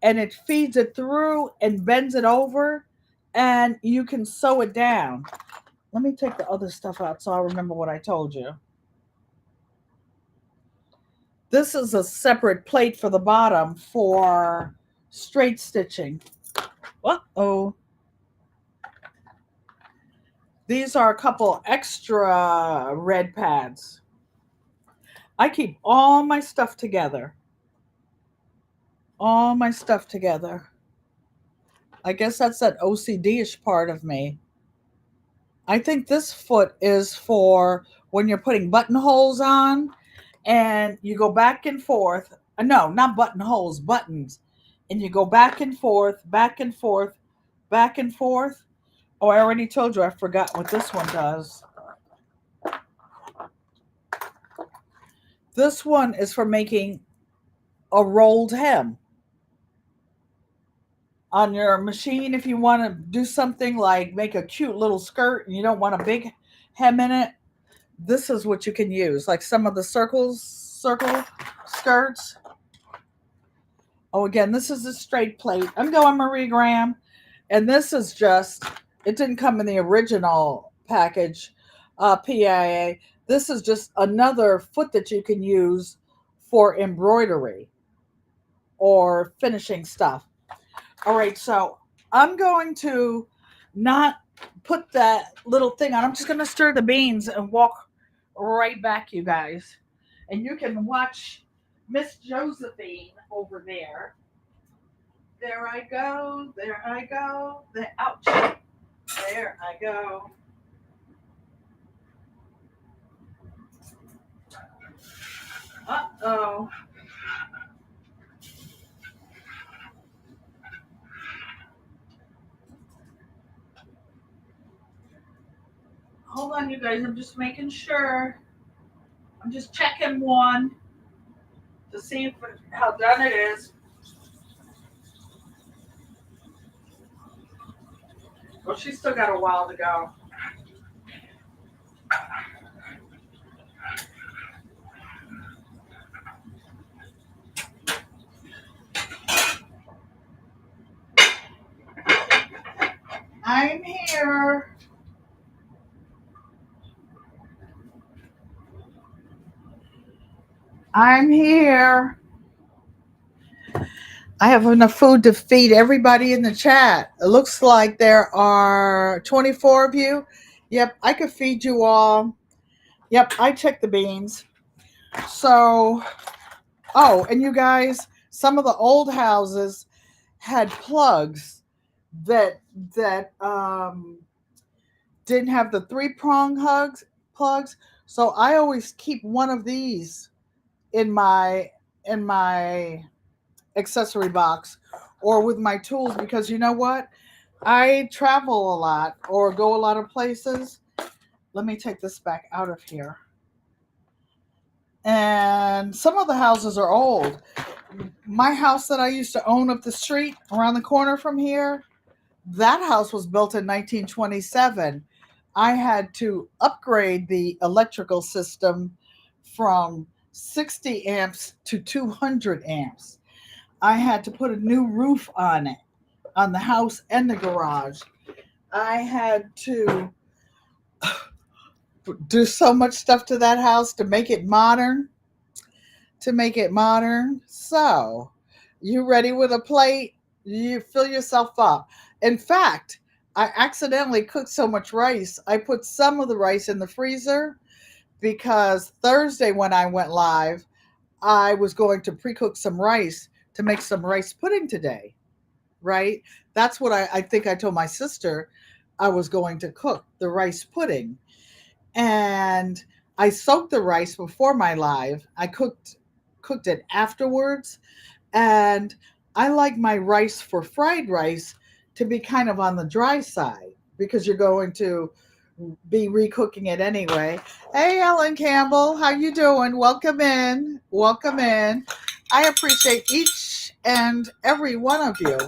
and it feeds it through and bends it over, and you can sew it down. Let me take the other stuff out so I remember what I told you. This is a separate plate for the bottom for straight stitching. Uh-oh. These are a couple extra red pads. I keep all my stuff together. All my stuff together. I guess that's that OCD-ish part of me. I think this foot is for when you're putting buttonholes on and you go back and forth. No, not buttonholes, buttons. And you go back and forth, back and forth, back and forth. Oh, I already told you I forgot what this one does. This one is for making a rolled hem on your machine. If you want to do something like make a cute little skirt and you don't want a big hem in it, this is what you can use. Like some of the circle skirts. Oh, again, this is a straight plate. I'm going Marie Graham. And this is just, it didn't come in the original package, PIA. This is just another foot that you can use for embroidery or finishing stuff. All right, so I'm going to not put that little thing on. I'm just going to stir the beans and walk right back, you guys. And you can watch Miss Josephine over there. There I go. There I go. Ouch. There I go. Uh-oh. Hold on, you guys. I'm just making sure. I'm just checking one to see how done it is. Well, she's still got a while to go. I'm here. I'm here. I have enough food to feed everybody in the chat. It looks like there are 24 of you. Yep, I could feed you all. Yep, I checked the beans. So, oh, and you guys, some of the old houses had plugs that didn't have the 3-prong hugs plugs. So I always keep one of these in my accessory box or with my tools, because you know what? I travel a lot or go a lot of places. Let me take this back out of here. And some of the houses are old. My house that I used to own up the street around the corner from here, that house was built in 1927. I had to upgrade the electrical system from 60 amps to 200 amps. I had to put a new roof on it, on the house and the garage. I had to do so much stuff to that house to make it modern. So, you ready with a plate? You fill yourself up. In fact, I accidentally cooked so much rice. I put some of the rice in the freezer because Thursday when I went live, I was going to pre-cook some rice to make some rice pudding today, right? That's what I think I told my sister I was going to cook, the rice pudding. And I soaked the rice before my live. I cooked it afterwards, and I like my rice for fried rice to be kind of on the dry side because you're going to be recooking it anyway. Hey, Ellen Campbell, how you doing? Welcome in. Welcome in. I appreciate each and every one of you.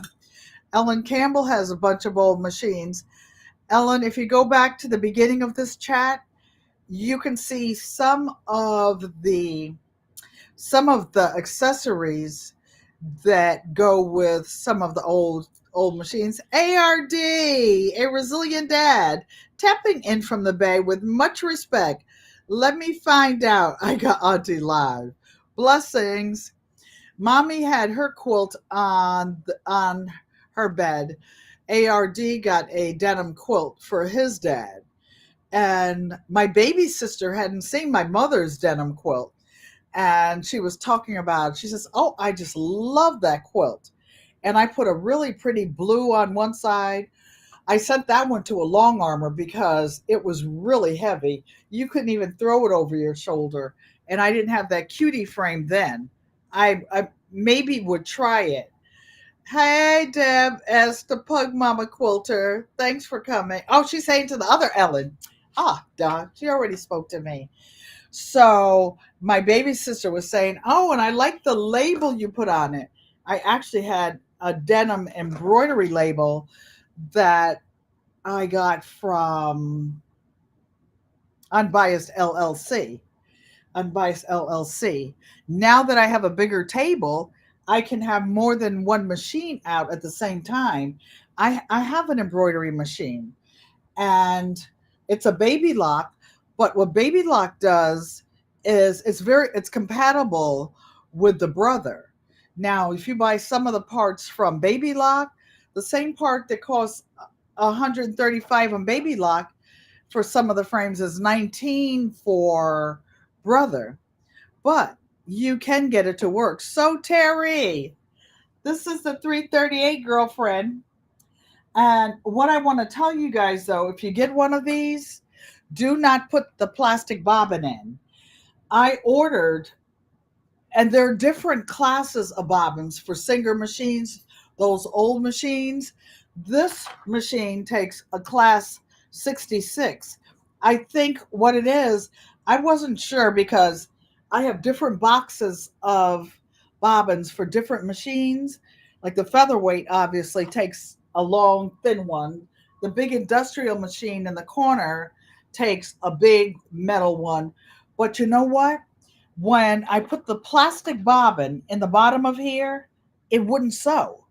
Ellen Campbell has a bunch of old machines. Ellen, if you go back to the beginning of this chat, you can see some of the accessories that go with some of the old machines. ARD, a resilient dad, tapping in from the Bay with much respect. Let me find out. I got Auntie live. Blessings. Mommy had her quilt on her bed. ARD got a denim quilt for his dad. And my baby sister hadn't seen my mother's denim quilt, and she was talking about it. She says, "Oh, I just love that quilt." And I put a really pretty blue on one side. I sent that one to a long armor because it was really heavy. You couldn't even throw it over your shoulder. And I didn't have that cutie frame then. I maybe would try it. Hey, Deb, as the Pug Mama Quilter. Thanks for coming. Oh, she's saying to the other Ellen. Ah, duh. She already spoke to me. So my baby sister was saying, "Oh, and I like the label you put on it." I actually had a denim embroidery label that I got from Unbiased LLC. Unbiased LLC. Now that I have a bigger table, I can have more than one machine out at the same time. I have an embroidery machine, and it's a baby lock. But what baby lock does is it's compatible with the brother. Now, if you buy some of the parts from baby lock, the same part that costs 135 on baby lock for some of the frames is 19 for brother. But you can get it to work. So Terry, this is the 338 girlfriend. And what I want to tell you guys, though, if you get one of these, do not put the plastic bobbin in. I ordered, and there are different classes of bobbins for Singer machines, those old machines. This machine takes a class 66. I think what it is, I wasn't sure because I have different boxes of bobbins for different machines. Like the featherweight obviously takes a long, thin one. The big industrial machine in the corner takes a big metal one. But you know what? When I put the plastic bobbin in the bottom of here, it wouldn't sew.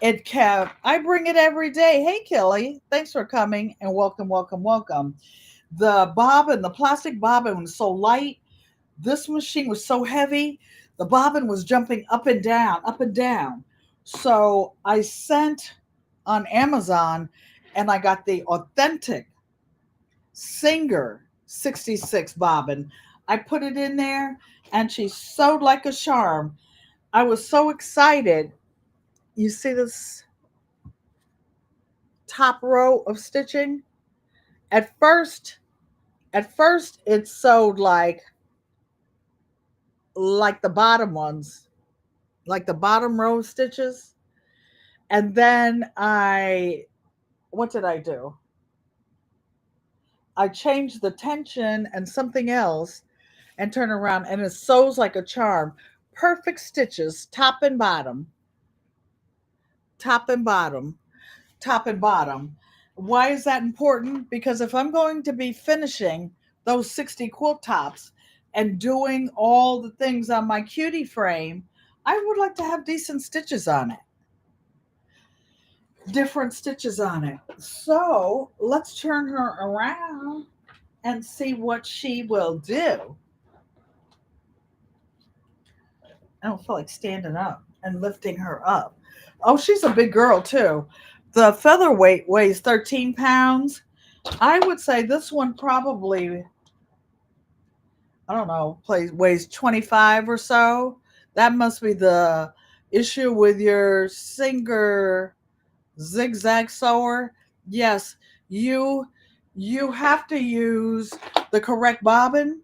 It kept, I bring it every day. Hey, Kelly, thanks for coming and welcome, welcome, welcome. The bobbin, the plastic bobbin was so light. This machine was so heavy. The bobbin was jumping up and down, up and down. So I sent on Amazon and I got the authentic Singer 66 bobbin. I put it in there and she sewed like a charm. I was so excited. You see this top row of stitching? At first, it sewed like the bottom ones, like the bottom row of stitches. And then what did I do? I changed the tension and something else and turn around and it sews like a charm. Perfect stitches, top and bottom, top and bottom, top and bottom. Why is that important? Because if I'm going to be finishing those 60 quilt tops and doing all the things on my cutie frame, I would like to have decent stitches on it. Different stitches on it. So let's turn her around and see what she will do. I don't feel like standing up and lifting her up. Oh, she's a big girl too. The featherweight weighs 13 pounds. I would say this one probably, I don't know, weighs 25 or so. That must be the issue with your Singer zigzag sewer. Yes, you you have to use the correct bobbin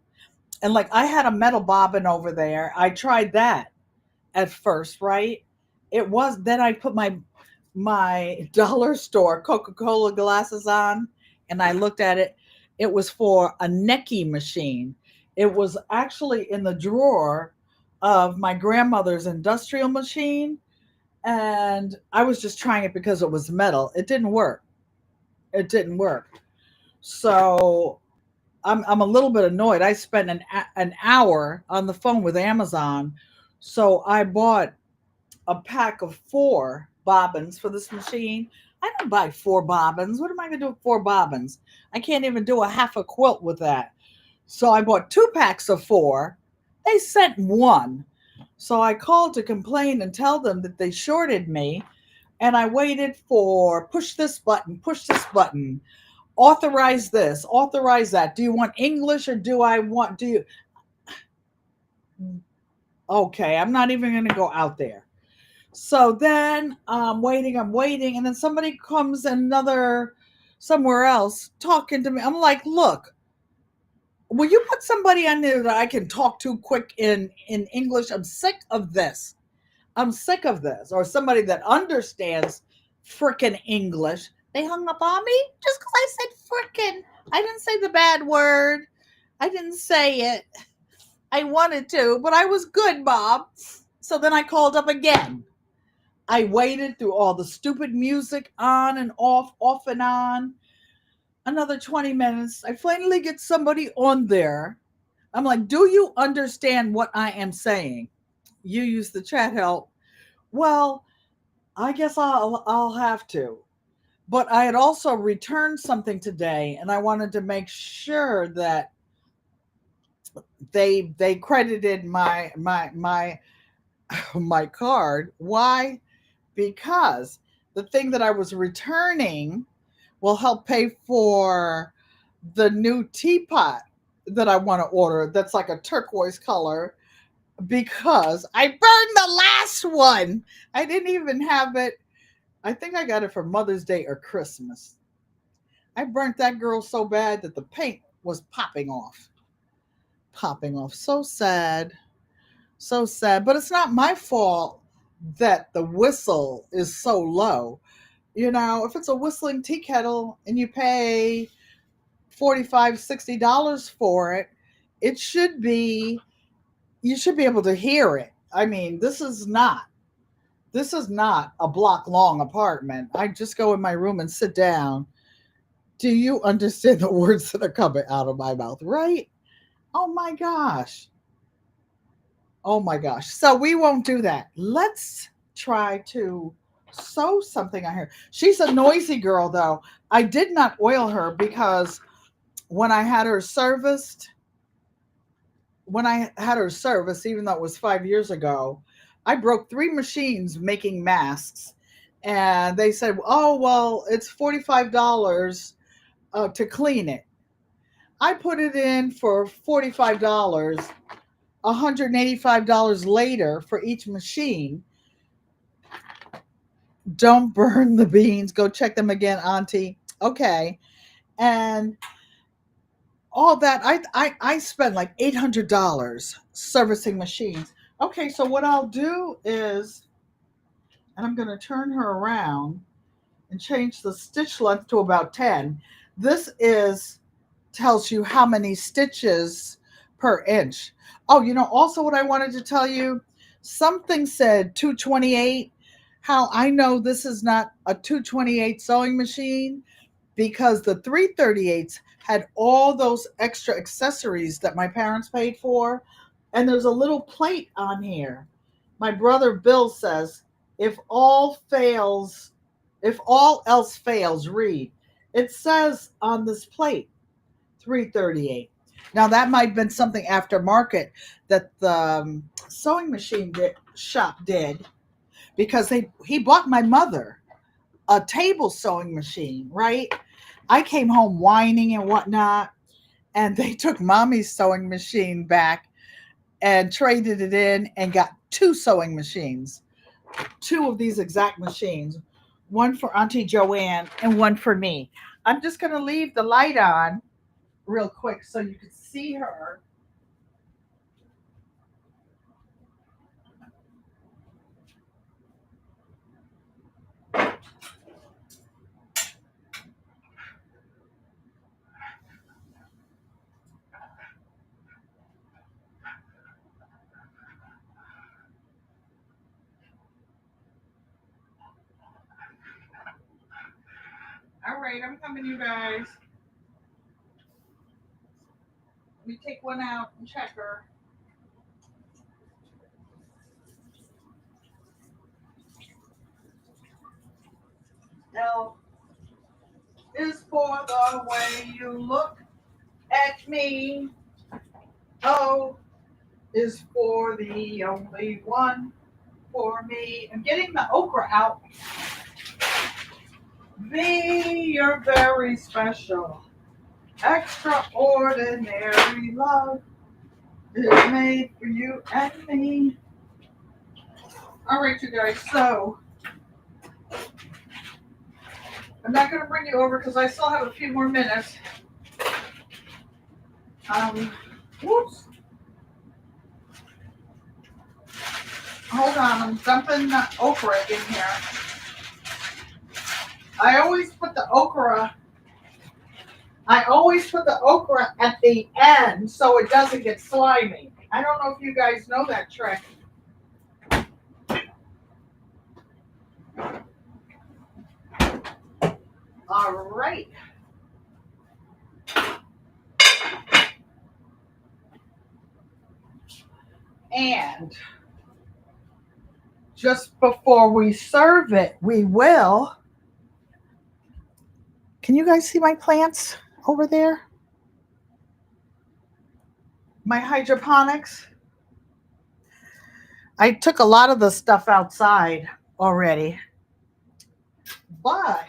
And like I had a metal bobbin over there. I tried that at first, right? It was then I put my dollar store Coca-Cola glasses on and I looked at it. It was for a necky machine. It was actually in the drawer of my grandmother's industrial machine, and I was just trying it because it was metal. It didn't work. It didn't work. So I'm a little bit annoyed. I spent an hour on the phone with Amazon. So I bought a pack of 4 bobbins for this machine. I don't buy 4 bobbins. What am I going to do with 4 bobbins? I can't even do a half a quilt with that. So I bought 2 packs of 4. They sent 1. So I called to complain and tell them that they shorted me. And I waited for push this button, authorize this, authorize that. Do you want English or do you? Okay, I'm not even going to go out there. So then I'm waiting, and then somebody comes somewhere else talking to me. I'm like, look, will you put somebody on there that I can talk to quick in English? I'm sick of this. I'm sick of this. Or somebody that understands frickin' English. They hung up on me just because I said frickin'. I didn't say the bad word. I didn't say it. I wanted to, but I was good, Bob. So then I called up again. I waited through all the stupid music on and off and on. Another 20 minutes. I finally get somebody on there. I'm like, do you understand what I am saying? You use the chat help. Well, I guess I'll have to. But I had also returned something today, and I wanted to make sure that they credited my my card. Why? Because the thing that I was returning will help pay for the new teapot that I want to order. That's like a turquoise color because I burned the last one. I didn't even have it. I think I got it for Mother's Day or Christmas. I burnt that girl so bad that the paint was popping off. Popping off. So sad. So sad. But it's not my fault that the whistle is so low. You know, if it's a whistling tea kettle and you pay $45, $60 for it, it should be, you should be able to hear it. I mean, this is not a block long apartment. I just go in my room and sit down. Do you understand the words that are coming out of my mouth, right? Oh my gosh. Oh my gosh. So we won't do that. Let's try to sew something on here. She's a noisy girl, though. I did not oil her because when I had her serviced, even though it was 5 years ago, I broke 3 machines making masks. And they said, oh, well, it's $45 to clean it. I put it in for $45, $185 later for each machine. Don't burn the beans. Go check them again, Auntie. Okay. And all that, I spent like $800 servicing machines. Okay, so what I'll do is, and I'm going to turn her around and change the stitch length to about 10. This is tells you how many stitches per inch. Oh, also what I wanted to tell you, something said 228. How I know this is not a 228 sewing machine, because the 338s had all those extra accessories that my parents paid for. And there's a little plate on here. My brother Bill says, if all else fails, read. It says on this plate, 338. Now that might have been something aftermarket that the sewing machine shop did, because he bought my mother a table sewing machine, right? I came home whining and whatnot, and they took mommy's sewing machine back and traded it in and got 2 sewing machines, 2 of these exact machines, one for Auntie Joanne and one for me. I'm just going to leave the light on real quick so you can see her. right, I'm coming, you guys. Let me take one out and check her. L is for the way you look at me. O is for the only one for me. I'm getting the okra out. V, you're very special. Extraordinary love is made for you and me. All right, you guys. So I'm not going to bring you over because I still have a few more minutes. Whoops. Hold on. I'm dumping the okra in here. I always put the okra at the end so it doesn't get slimy. I don't know if you guys know that trick. All right. And just before we serve it, we will. Can you guys see my plants over there? My hydroponics? I took a lot of the stuff outside already. But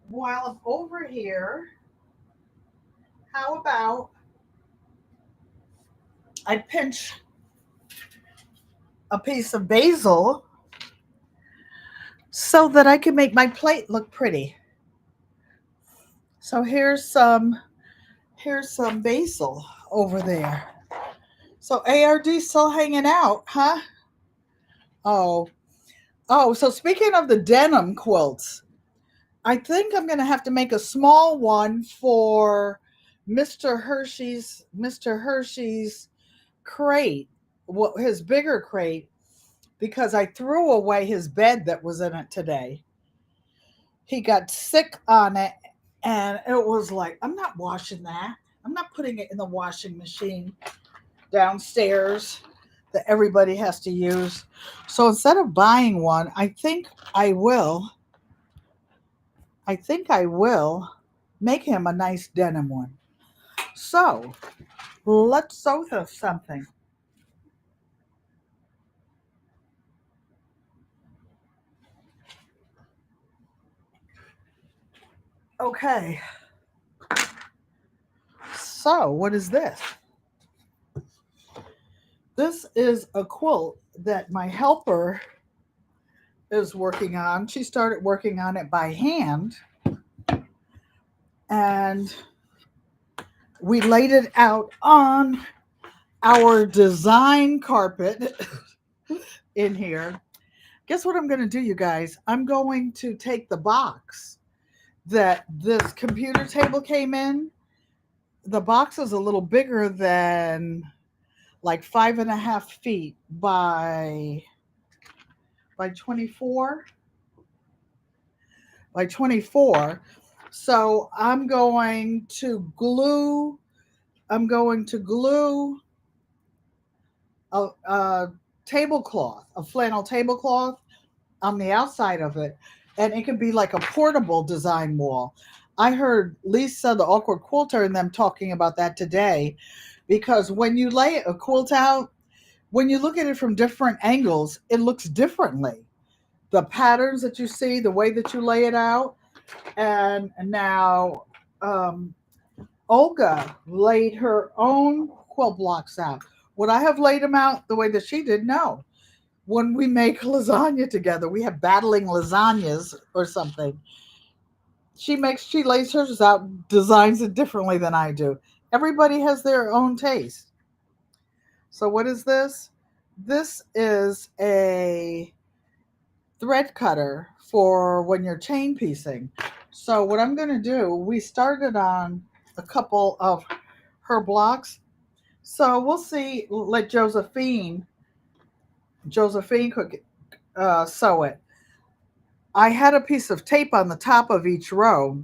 while I'm over here, how about I pinch a piece of basil so that I can make my plate look pretty. So here's some basil over there. So ARD still hanging out, huh? Oh, so speaking of the denim quilts, I think I'm going to have to make a small one for Mr. Hershey's crate, his bigger crate, because I threw away his bed that was in it today. He got sick on it, and it was like, I'm not washing that. I'm not putting it in the washing machine downstairs that everybody has to use. So instead of buying one, I think I will make him a nice denim one. So let's sew something. Okay. So what is this? This is a quilt that my helper is working on. She started working on it by hand. And we laid it out on our design carpet in here. Guess what I'm going to do, you guys? I'm going to take the box that this computer table came in. The box is a little bigger than like 5.5 feet by 24. So I'm going to glue a tablecloth, a flannel tablecloth on the outside of it, and it can be like a portable design wall. I heard Lisa, the awkward quilter, and them talking about that today, because when you lay a quilt out, when you look at it from different angles, it looks differently. The patterns that you see, the way that you lay it out, and now Olga laid her own quilt blocks out. Would I have laid them out the way that she did? No. When we make lasagna together, we have battling lasagnas or something. She lays hers out, designs it differently than I do. Everybody has their own taste. So what is this? This is a thread cutter for when you're chain piecing. So what I'm going to do, we started on a couple of her blocks. So we'll see, let Josephine cook it, sew it. I had a piece of tape on the top of each row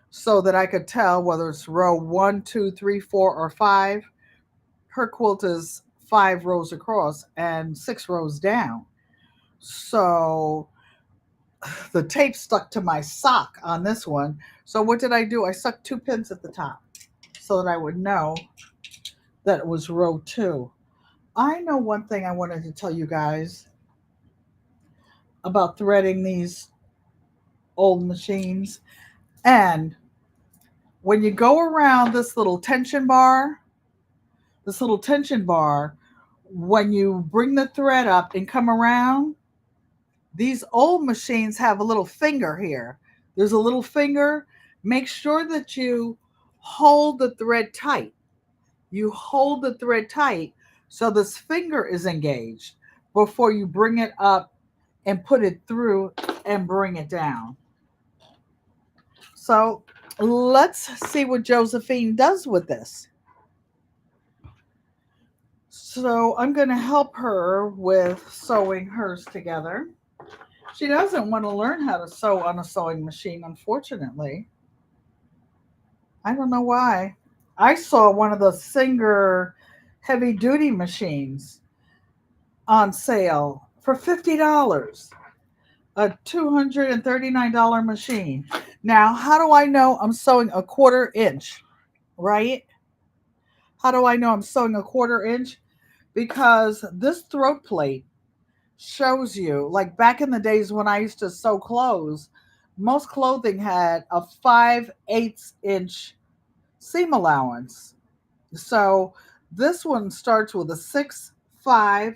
so that I could tell whether it's row 1, 2, 3, 4, or 5. Her quilt is 5 rows across and 6 rows down. So the tape stuck to my sock on this one. So what did I do? I stuck 2 pins at the top so that I would know that it was row 2. I know one thing I wanted to tell you guys about threading these old machines. And when you go around this little tension bar, when you bring the thread up and come around, these old machines have a little finger here. There's a little finger. Make sure that you hold the thread tight. You hold the thread tight so this finger is engaged before you bring it up and put it through and bring it down. So let's see what Josephine does with this. So I'm going to help her with sewing hers together. She doesn't want to learn how to sew on a sewing machine, unfortunately. I don't know why. I saw one of the Singer heavy duty machines on sale for $50. A $239 machine. Now, how do I know I'm sewing a 1/4 inch, right? How do I know I'm sewing a 1/4 inch? Because this throat plate shows you, like back in the days when I used to sew clothes, most clothing had a 5/8 inch seam allowance. So this one starts with a 6, 5,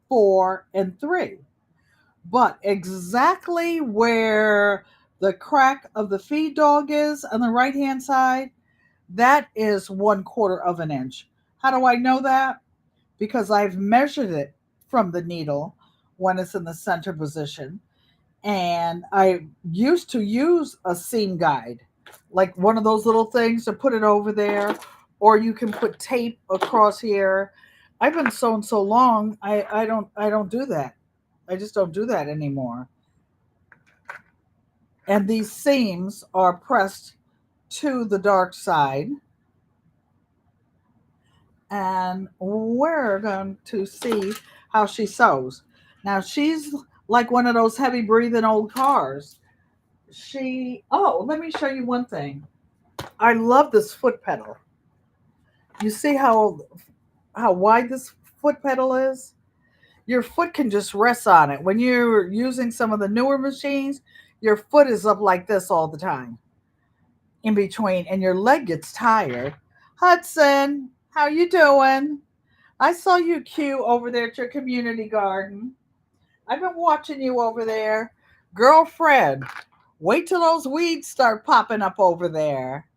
4, and 3. But exactly where the crack of the feed dog is on the right hand side, that is 1/4 of an inch. How do I know that? Because I've measured it from the needle when it's in the center position. And I used to use a seam guide, like one of those little things to put it over there, or you can put tape across here. I've been sewing so long, I don't do that. I just don't do that anymore. And these seams are pressed to the dark side. And we're going to see how she sews. Now she's like one of those heavy breathing old cars. Let me show you one thing. I love this foot pedal. You see how wide this foot pedal is? Your foot can just rest on it. When you're using some of the newer machines, your foot is up like this all the time in between, and your leg gets tired. Hudson, how you doing? I saw you cute over there at your community garden. I've been watching you over there. Girlfriend, wait till those weeds start popping up over there.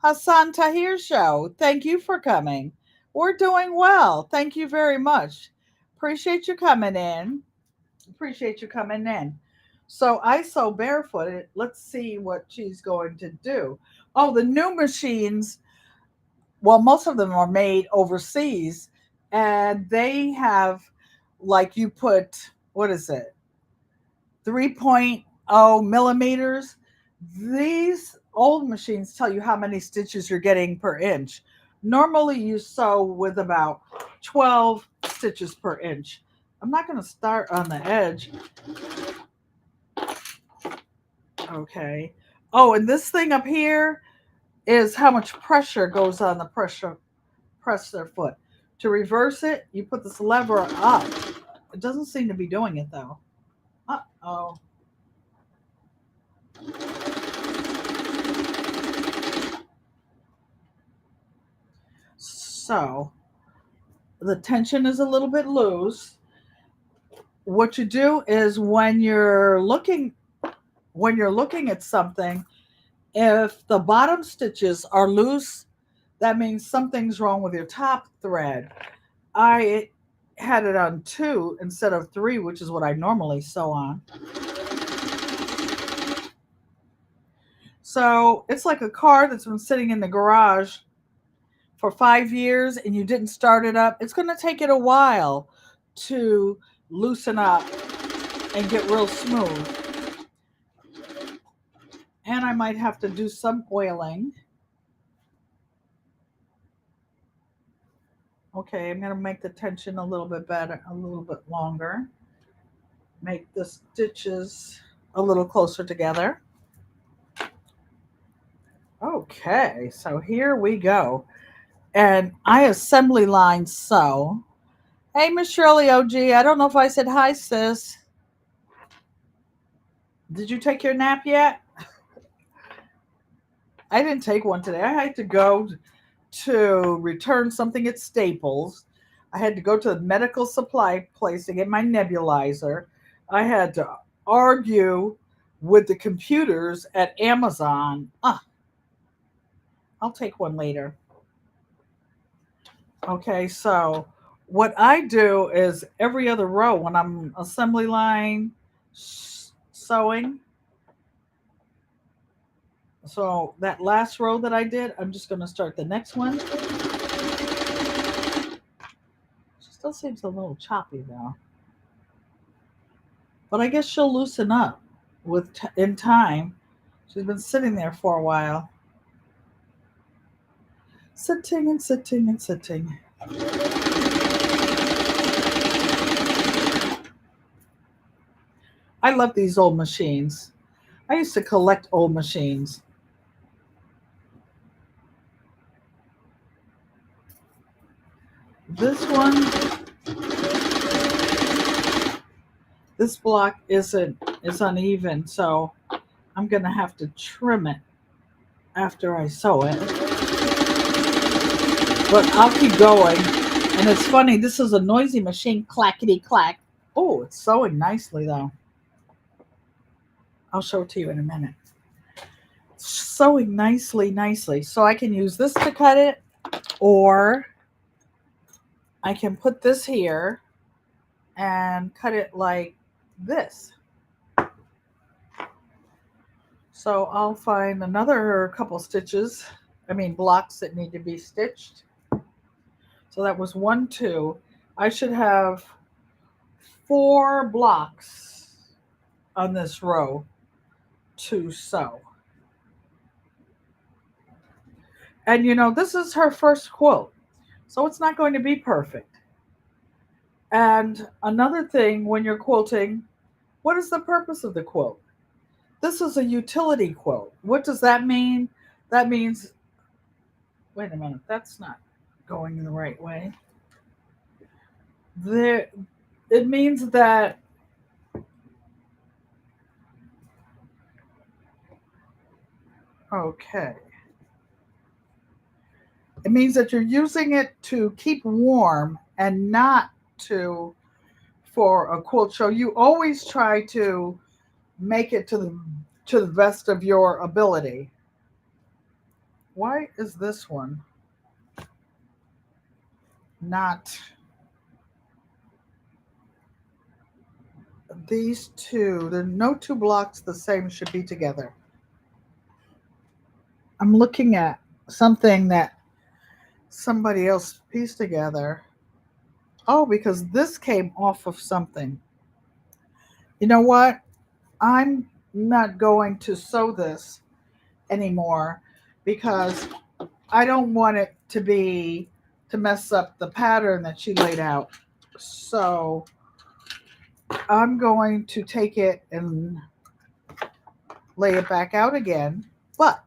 Hassan Tahir Show, thank you for coming. We're doing well. Thank you very much. Appreciate you coming in. Appreciate you coming in. So I sew barefooted. Let's see what she's going to do. Oh, the new machines, well, most of them are made overseas and they have, like, you put, what is it, 3.0 millimeters. These old machines tell you how many stitches you're getting per inch. Normally you sew with about 12 stitches per inch. I'm not going to start on the edge. Okay. Oh, and this thing up here is how much pressure goes on the presser foot. To reverse it, you put this lever up. It doesn't seem to be doing it though. Uh-oh. So the tension is a little bit loose. What you do is when you're looking at something, if the bottom stitches are loose, that means something's wrong with your top thread. I had it on 2 instead of 3, which is what I normally sew on. So it's like a car that's been sitting in the garage for 5 years and you didn't start it up. It's going to take it a while to loosen up and get real smooth. And I might have to do some oiling. Okay, I'm going to make the tension a little bit better, a little bit longer. Make the stitches a little closer together. Okay, so here we go. And I assembly line sew. Hey, Miss Shirley OG, I don't know if I said hi, sis. Did you take your nap yet? I didn't take one today. I had to go to return something at Staples. I had to go to the medical supply place to get my nebulizer. I had to argue with the computers at Amazon. I'll take one later. Okay, so what I do is every other row when I'm assembly line sewing. So that last row that I did, I'm just going to start the next one. She still seems a little choppy though. But I guess she'll loosen up in time. She's been sitting there for a while. Sitting and sitting and sitting. I love these old machines. I used to collect old machines. This one, this block is uneven, so I'm gonna have to trim it after I sew it. But I'll keep going. And it's funny, this is a noisy machine, clackety clack. Oh, it's sewing nicely though. I'll show it to you in a minute. It's sewing nicely. So I can use this to cut it, or I can put this here and cut it like this. So I'll find another couple stitches, blocks that need to be stitched. So that was 1, 2. I should have 4 blocks on this row to sew. And this is her first quilt, so it's not going to be perfect. And another thing, when you're quilting, what is the purpose of the quilt? This is a utility quilt. What does that mean? That means, wait a minute, that's not going the right way. It means that okay. It means that you're using it to keep warm and not for a quilt show. You always try to make it to the best of your ability. Why is this one not? These two, there are no 2 blocks the same should be together. I'm looking at something that somebody else pieced together. Oh, because this came off of something. You know what? I'm not going to sew this anymore because I don't want it to mess up the pattern that she laid out. So I'm going to take it and lay it back out again. But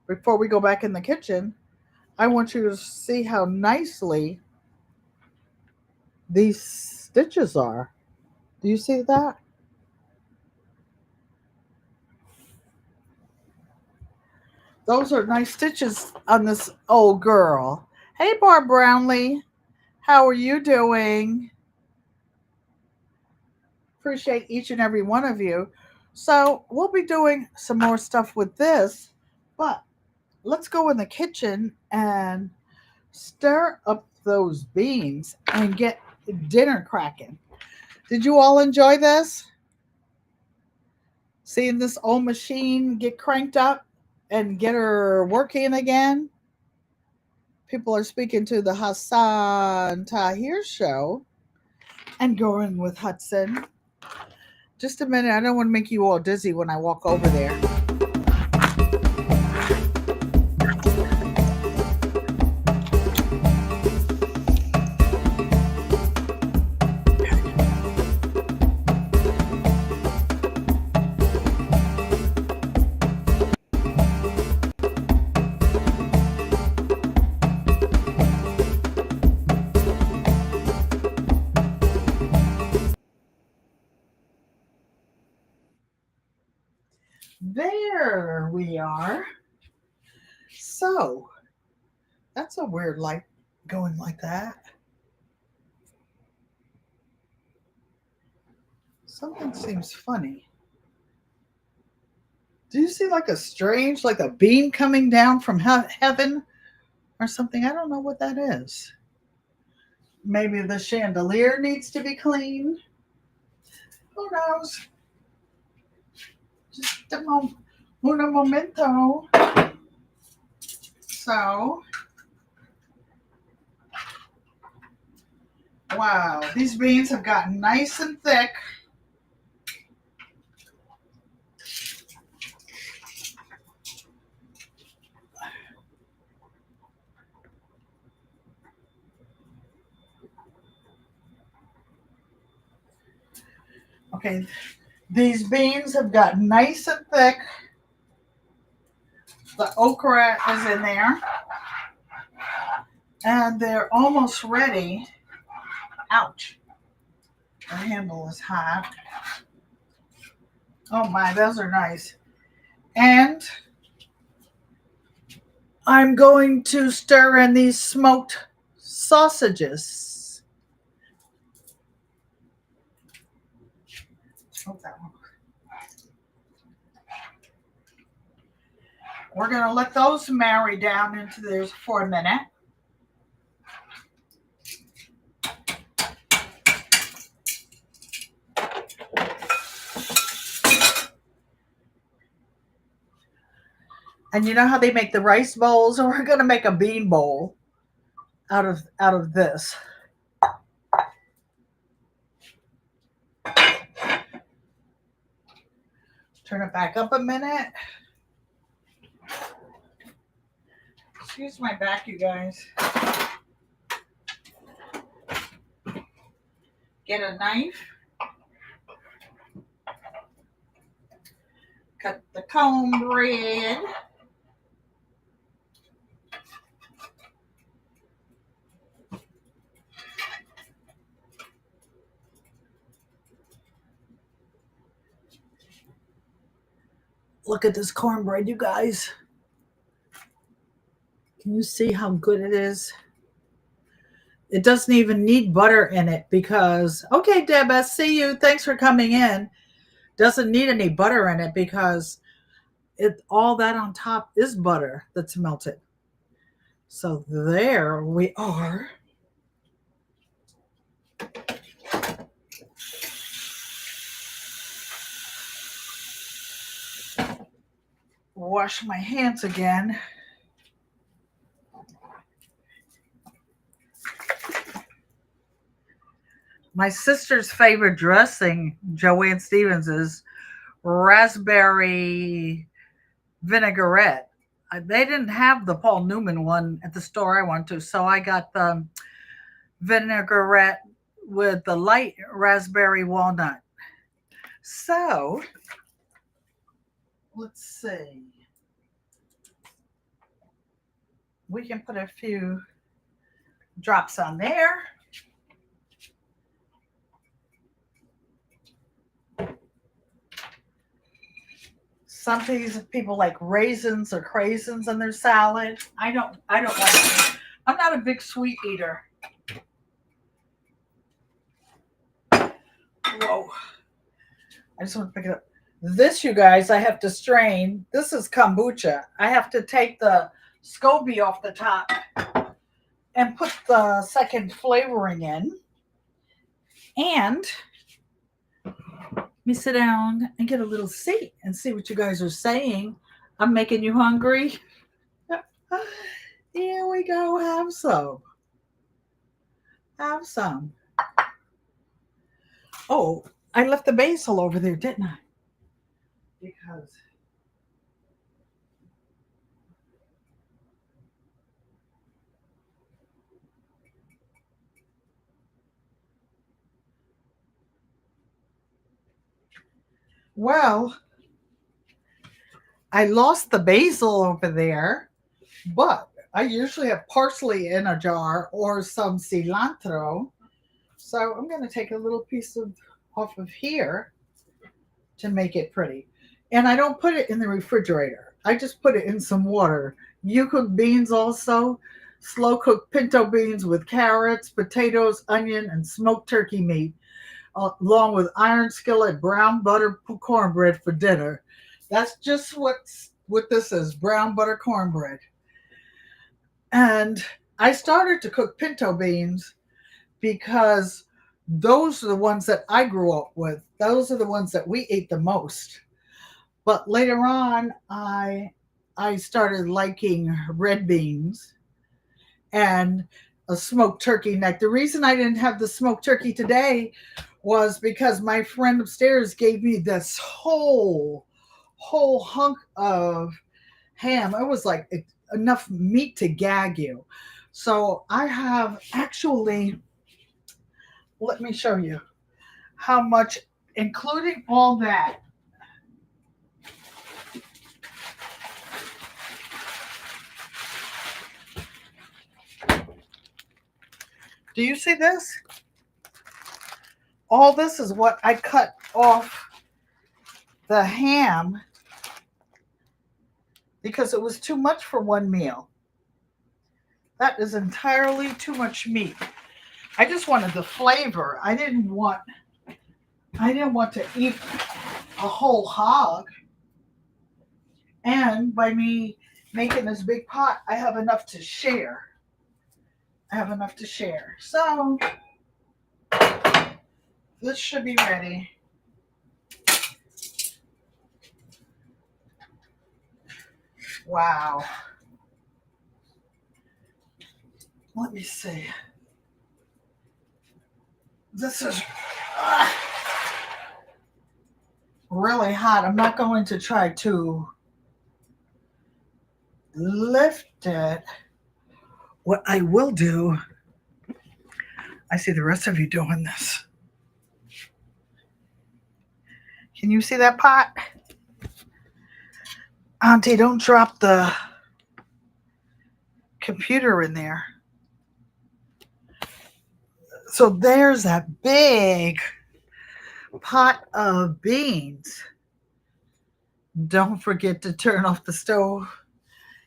before we go back in the kitchen, I want you to see how nicely these stitches are. Do you see that? Those are nice stitches on this old girl. Hey, Barb Brownlee. How are you doing? Appreciate each and every one of you. So we'll be doing some more stuff with this, but let's go in the kitchen and stir up those beans and get dinner cracking. Did you all enjoy this? Seeing this old machine get cranked up and get her working again? People are speaking to the Hassan Tahir show and going with Hudson. Just a minute. I don't want to make you all dizzy when I walk over there. There we are. So that's a weird light going like that. Something seems funny. Do you see like a strange, like a beam coming down from heaven or something? I don't know what that is. Maybe the chandelier needs to be cleaned. Who knows? Just un momento. So, wow, these beans have gotten nice and thick. Okay, these beans have gotten nice and thick. The okra is in there. And they're almost ready. Ouch. The handle is hot. Oh my, those are nice. And I'm going to stir in these smoked sausages. Oh, that one. We're going to let those marry down into this for a minute. And you know how they make the rice bowls? So we're going to make a bean bowl out of this. Turn it back up a minute. Excuse my back, you guys. Get a knife. Cut the cornbread. Look at this cornbread, you guys. Can you see how good it is? It doesn't even need butter in it because, okay, Deb, I see you. Thanks for coming in. Doesn't need any butter in it because all that on top is butter that's melted. So there we are. Wash my hands again. My sister's favorite dressing, Joanne Stevens, is raspberry vinaigrette. They didn't have the Paul Newman one at the store I went to, so I got the vinaigrette with the light raspberry walnut. So, let's see. We can put a few drops on there. Some people like raisins or craisins in their salad. I don't like it. I'm not a big sweet eater. Whoa. I just want to pick it up. This, you guys, I have to strain. This is kombucha. I have to take the SCOBY off the top and put the second flavoring in. And let me sit down and get a little seat and see what you guys are saying. I'm making you hungry. Here we go. Have some. Have some. Oh, I left the basil over there, didn't I? Because well, I lost the basil over there, but I usually have parsley in a jar or some cilantro. So I'm going to take a little piece off of here to make it pretty. And I don't put it in the refrigerator. I just put it in some water. You cook beans also. Slow cooked pinto beans with carrots, potatoes, onion, and smoked turkey meat, along with iron skillet brown butter cornbread for dinner. That's just what this is, brown butter cornbread. And I started to cook pinto beans because those are the ones that I grew up with. Those are the ones that we ate the most. But later on, I started liking red beans and a smoked turkey neck. The reason I didn't have the smoked turkey today was because my friend upstairs gave me this whole hunk of ham. It was like enough meat to gag you. So I have actually, let me show you how much, including all that. Do you see this? All this is what I cut off the ham because it was too much for one meal. That is entirely too much meat. I just wanted the flavor. I didn't want to eat a whole hog. And by me making this big pot, I have enough to share. So this should be ready. Wow. Let me see. This is really hot. I'm not going to try to lift it. What I will do, I see the rest of you doing this. Can you see that pot? Auntie, don't drop the computer in there. So there's that big pot of beans. Don't forget to turn off the stove.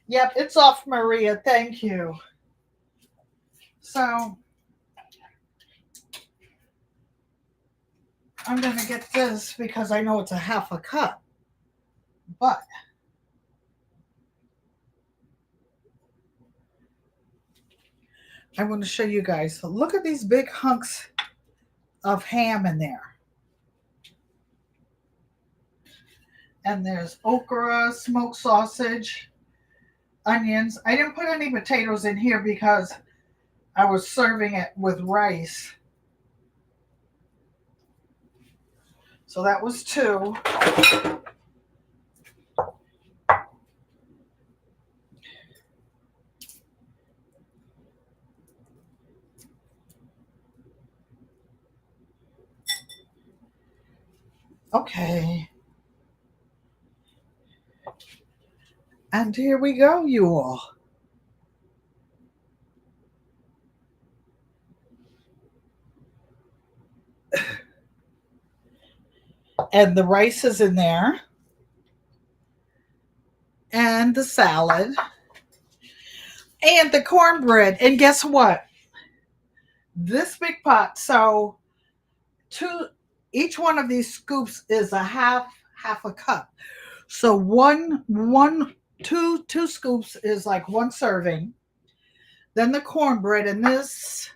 Yep, it's off, Maria. Thank you. So I'm going to get this because I know it's a half a cup. But I want to show you guys. Look at these big hunks of ham in there. And there's okra, smoked sausage, onions. I didn't put any potatoes in here because I was serving it with rice. So that was 2. Okay. And here we go, you all. And the rice is in there. And the salad. And the cornbread. And guess what? This big pot, so each one of these scoops is a half a cup. So two scoops is like 1 serving. Then the cornbread, and this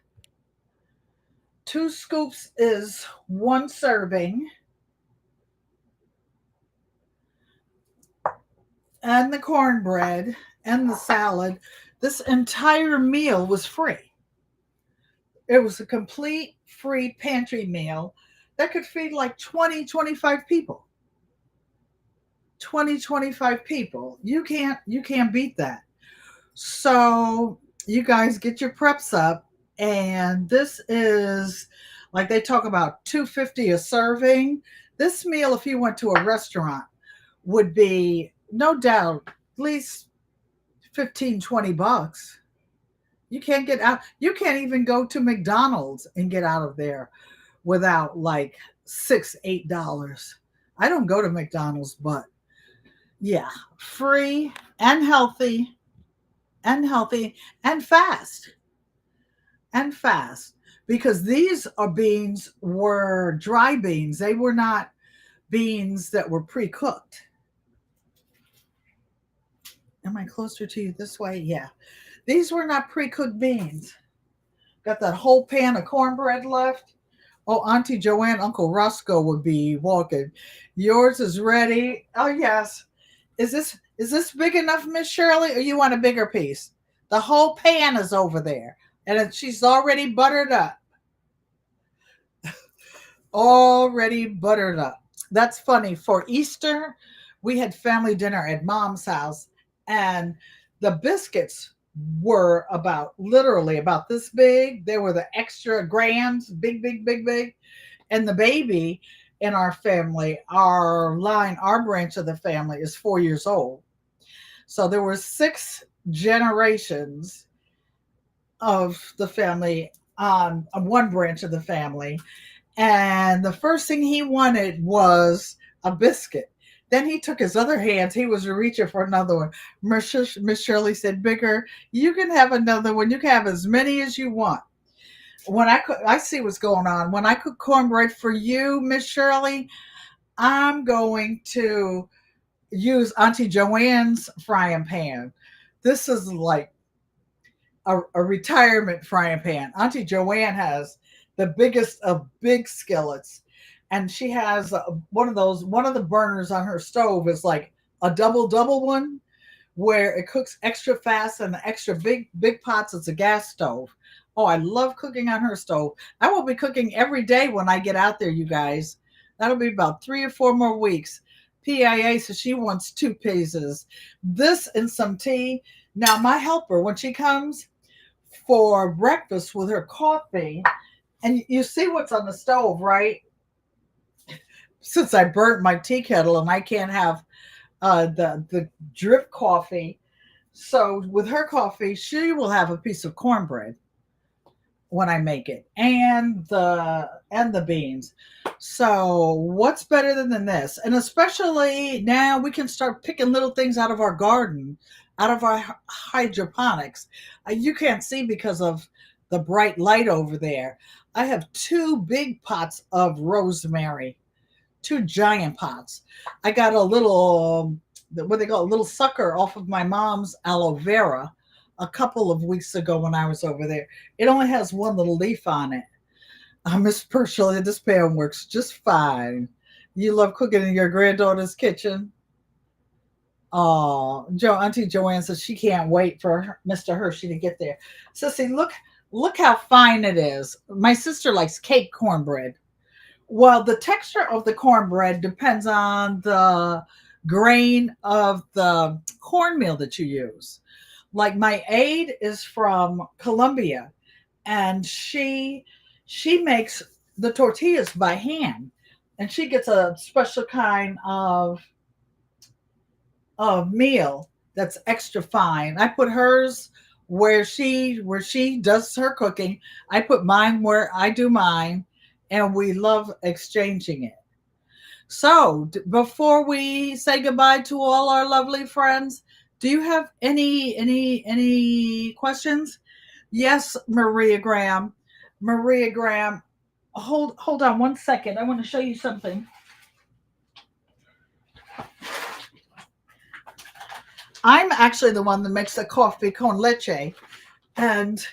2 scoops is 1 serving. And the cornbread and the salad. This entire meal was free. It was a complete free pantry meal that could feed like 20, 25 people. 20, 25 people. You can't beat that. So you guys get your preps up, and this is, like they talk about, $2.50 a serving. This meal, if you went to a restaurant, would be no doubt at least 15, 20 bucks. You can't get out. You can't even go to McDonald's and get out of there without like $6, $8. I don't go to McDonald's, but Yeah, free and healthy and healthy and fast and fast because these are beans were dry beans. They were not beans that were pre-cooked. Am I closer to you this way? Yeah. These were not pre-cooked beans. Got that whole pan of cornbread left. Oh, Auntie Joanne, Uncle Roscoe would be walking. Yours is ready. Oh yes. Is this big enough, Miss Shirley, or you want a bigger piece? The whole pan is over there, and she's already buttered up. Already buttered up. That's funny. For Easter, we had family dinner at Mom's house, and the biscuits were about literally about this big. They were the extra grams, big, big, big, big. And the baby in our family, our branch of the family is 4 years old. So there were 6 generations of the family on one branch of the family. And the first thing he wanted was a biscuit. Then he took his other hands. He was reaching for another one. Miss Shirley said, "Bigger, you can have another one. You can have as many as you want." When I see what's going on. When I cook cornbread for you, Miss Shirley, I'm going to use Auntie Joanne's frying pan. This is like a retirement frying pan. Auntie Joanne has the biggest of big skillets, and she has one of those. One of the burners on her stove is like a double one, where it cooks extra fast, and the extra big pots is a gas stove. Oh, I love cooking on her stove. I will be cooking every day when I get out there, you guys. That'll be about 3 or 4 more weeks. PIA says she wants 2 pieces. This and some tea. Now, my helper, when she comes for breakfast with her coffee, and you see what's on the stove, right? Since I burnt my tea kettle and I can't have the drip coffee, so with her coffee, she will have a piece of cornbread when I make it, and the beans. So what's better than this? And especially now we can start picking little things out of our garden, out of our hydroponics. You can't see because of the bright light over there. I have 2 big pots of rosemary, 2 giant pots. I got a little, what they call a little sucker off of my mom's aloe vera a couple of weeks ago when I was over there. It only has one little leaf on it. Miss Purcell, this pan works just fine. You love cooking in your granddaughter's kitchen? Oh, Auntie Joanne says she can't wait for Mr. Hershey to get there. Sissy, look how fine it is. My sister likes cake cornbread. Well, the texture of the cornbread depends on the grain of the cornmeal that you use. Like my aide is from Colombia, and she makes the tortillas by hand, and she gets a special kind of meal that's extra fine. I put hers where she does her cooking. I put mine where I do mine, and we love exchanging it. So, before we say goodbye to all our lovely friends, do you have any questions? Yes, Maria Graham. Maria Graham, hold on 1 second. I want to show you something. I'm actually the one that makes the coffee con leche, and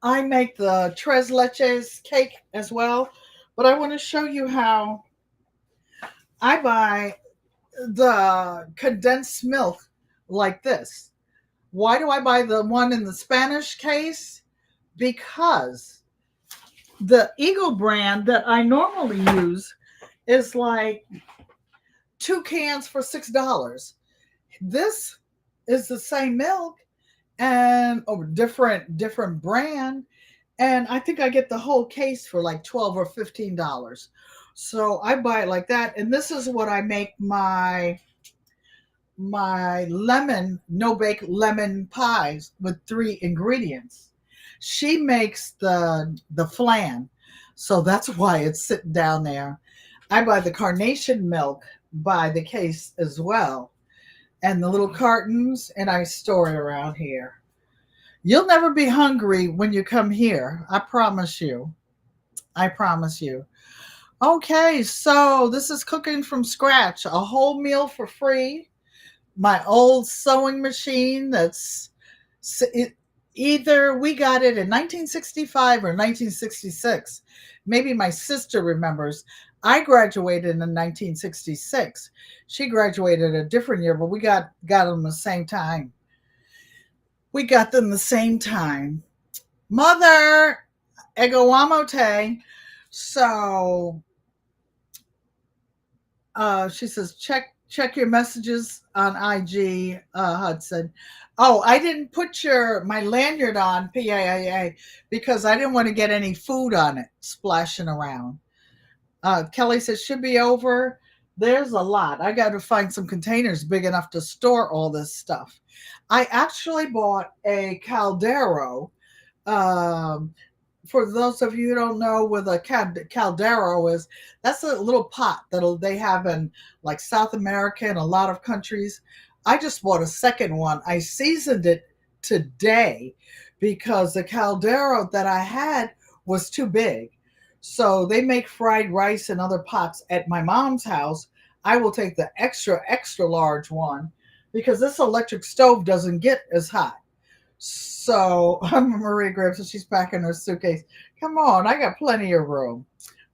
I make the tres leches cake as well. But I want to show you how I buy the condensed milk like this. Why do I buy the one in the Spanish case? Because the Eagle brand that I normally use is like 2 cans for $6. This is the same milk and different brand, and I think I get the whole case for like $12 or $15. So I buy it like that, and this is what I make my lemon no bake lemon pies with 3 ingredients. She makes the flan, so that's why it's sitting down there. I buy the carnation milk by the case as well. and the little cartons, and I store it around here. You'll never be hungry when you come here. I promise you. I promise you. Okay, so this is cooking from scratch, a whole meal for free. My old sewing machine either we got it in 1965 or 1966. Maybe my sister remembers. I graduated in 1966. She graduated a different year, but we got them the same time. We got them the same time. Mother, Egowamote. So she says, check your messages on IG, Hudson. Oh, I didn't put my lanyard on PAIA because I didn't want to get any food on it splashing around. Kelly says should be over. There's a lot. I got to find some containers big enough to store all this stuff. I actually bought a caldero. Um, for those of you who don't know what a caldero is, that's a little pot that they have in like South America and a lot of countries. I just bought a second one. I seasoned it today because the caldero that I had was too big. So they make fried rice and other pots at my mom's house. I will take the extra large one because this electric stove doesn't get as hot. So Maria Graves, so she's packing her suitcase. Come on, I got plenty of room.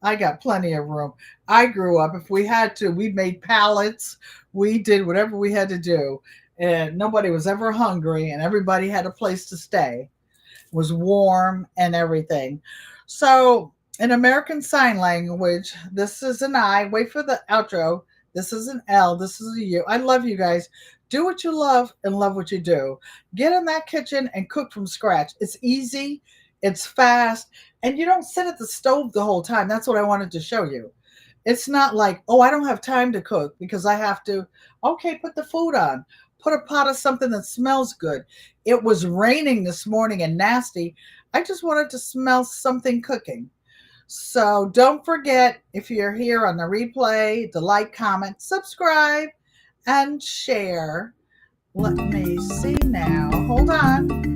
I got plenty of room. I grew up, if we had to, we made pallets. We did whatever we had to do. And nobody was ever hungry, and everybody had a place to stay. It was warm and everything. So in American Sign Language, this is an I. Wait for the outro. This is an L. This is a U. I love you guys. Do what you love and love what you do. Get in that kitchen and cook from scratch. It's easy, it's fast, and you don't sit at the stove the whole time. That's what I wanted to show you. It's not like, oh, I don't have time to cook because I have to. Okay, put the food on. Put a pot of something that smells good. It was raining this morning and nasty. I just wanted to smell something cooking. So don't forget, if you're here on the replay, to like, comment, subscribe, and share. Let me see now. Hold on.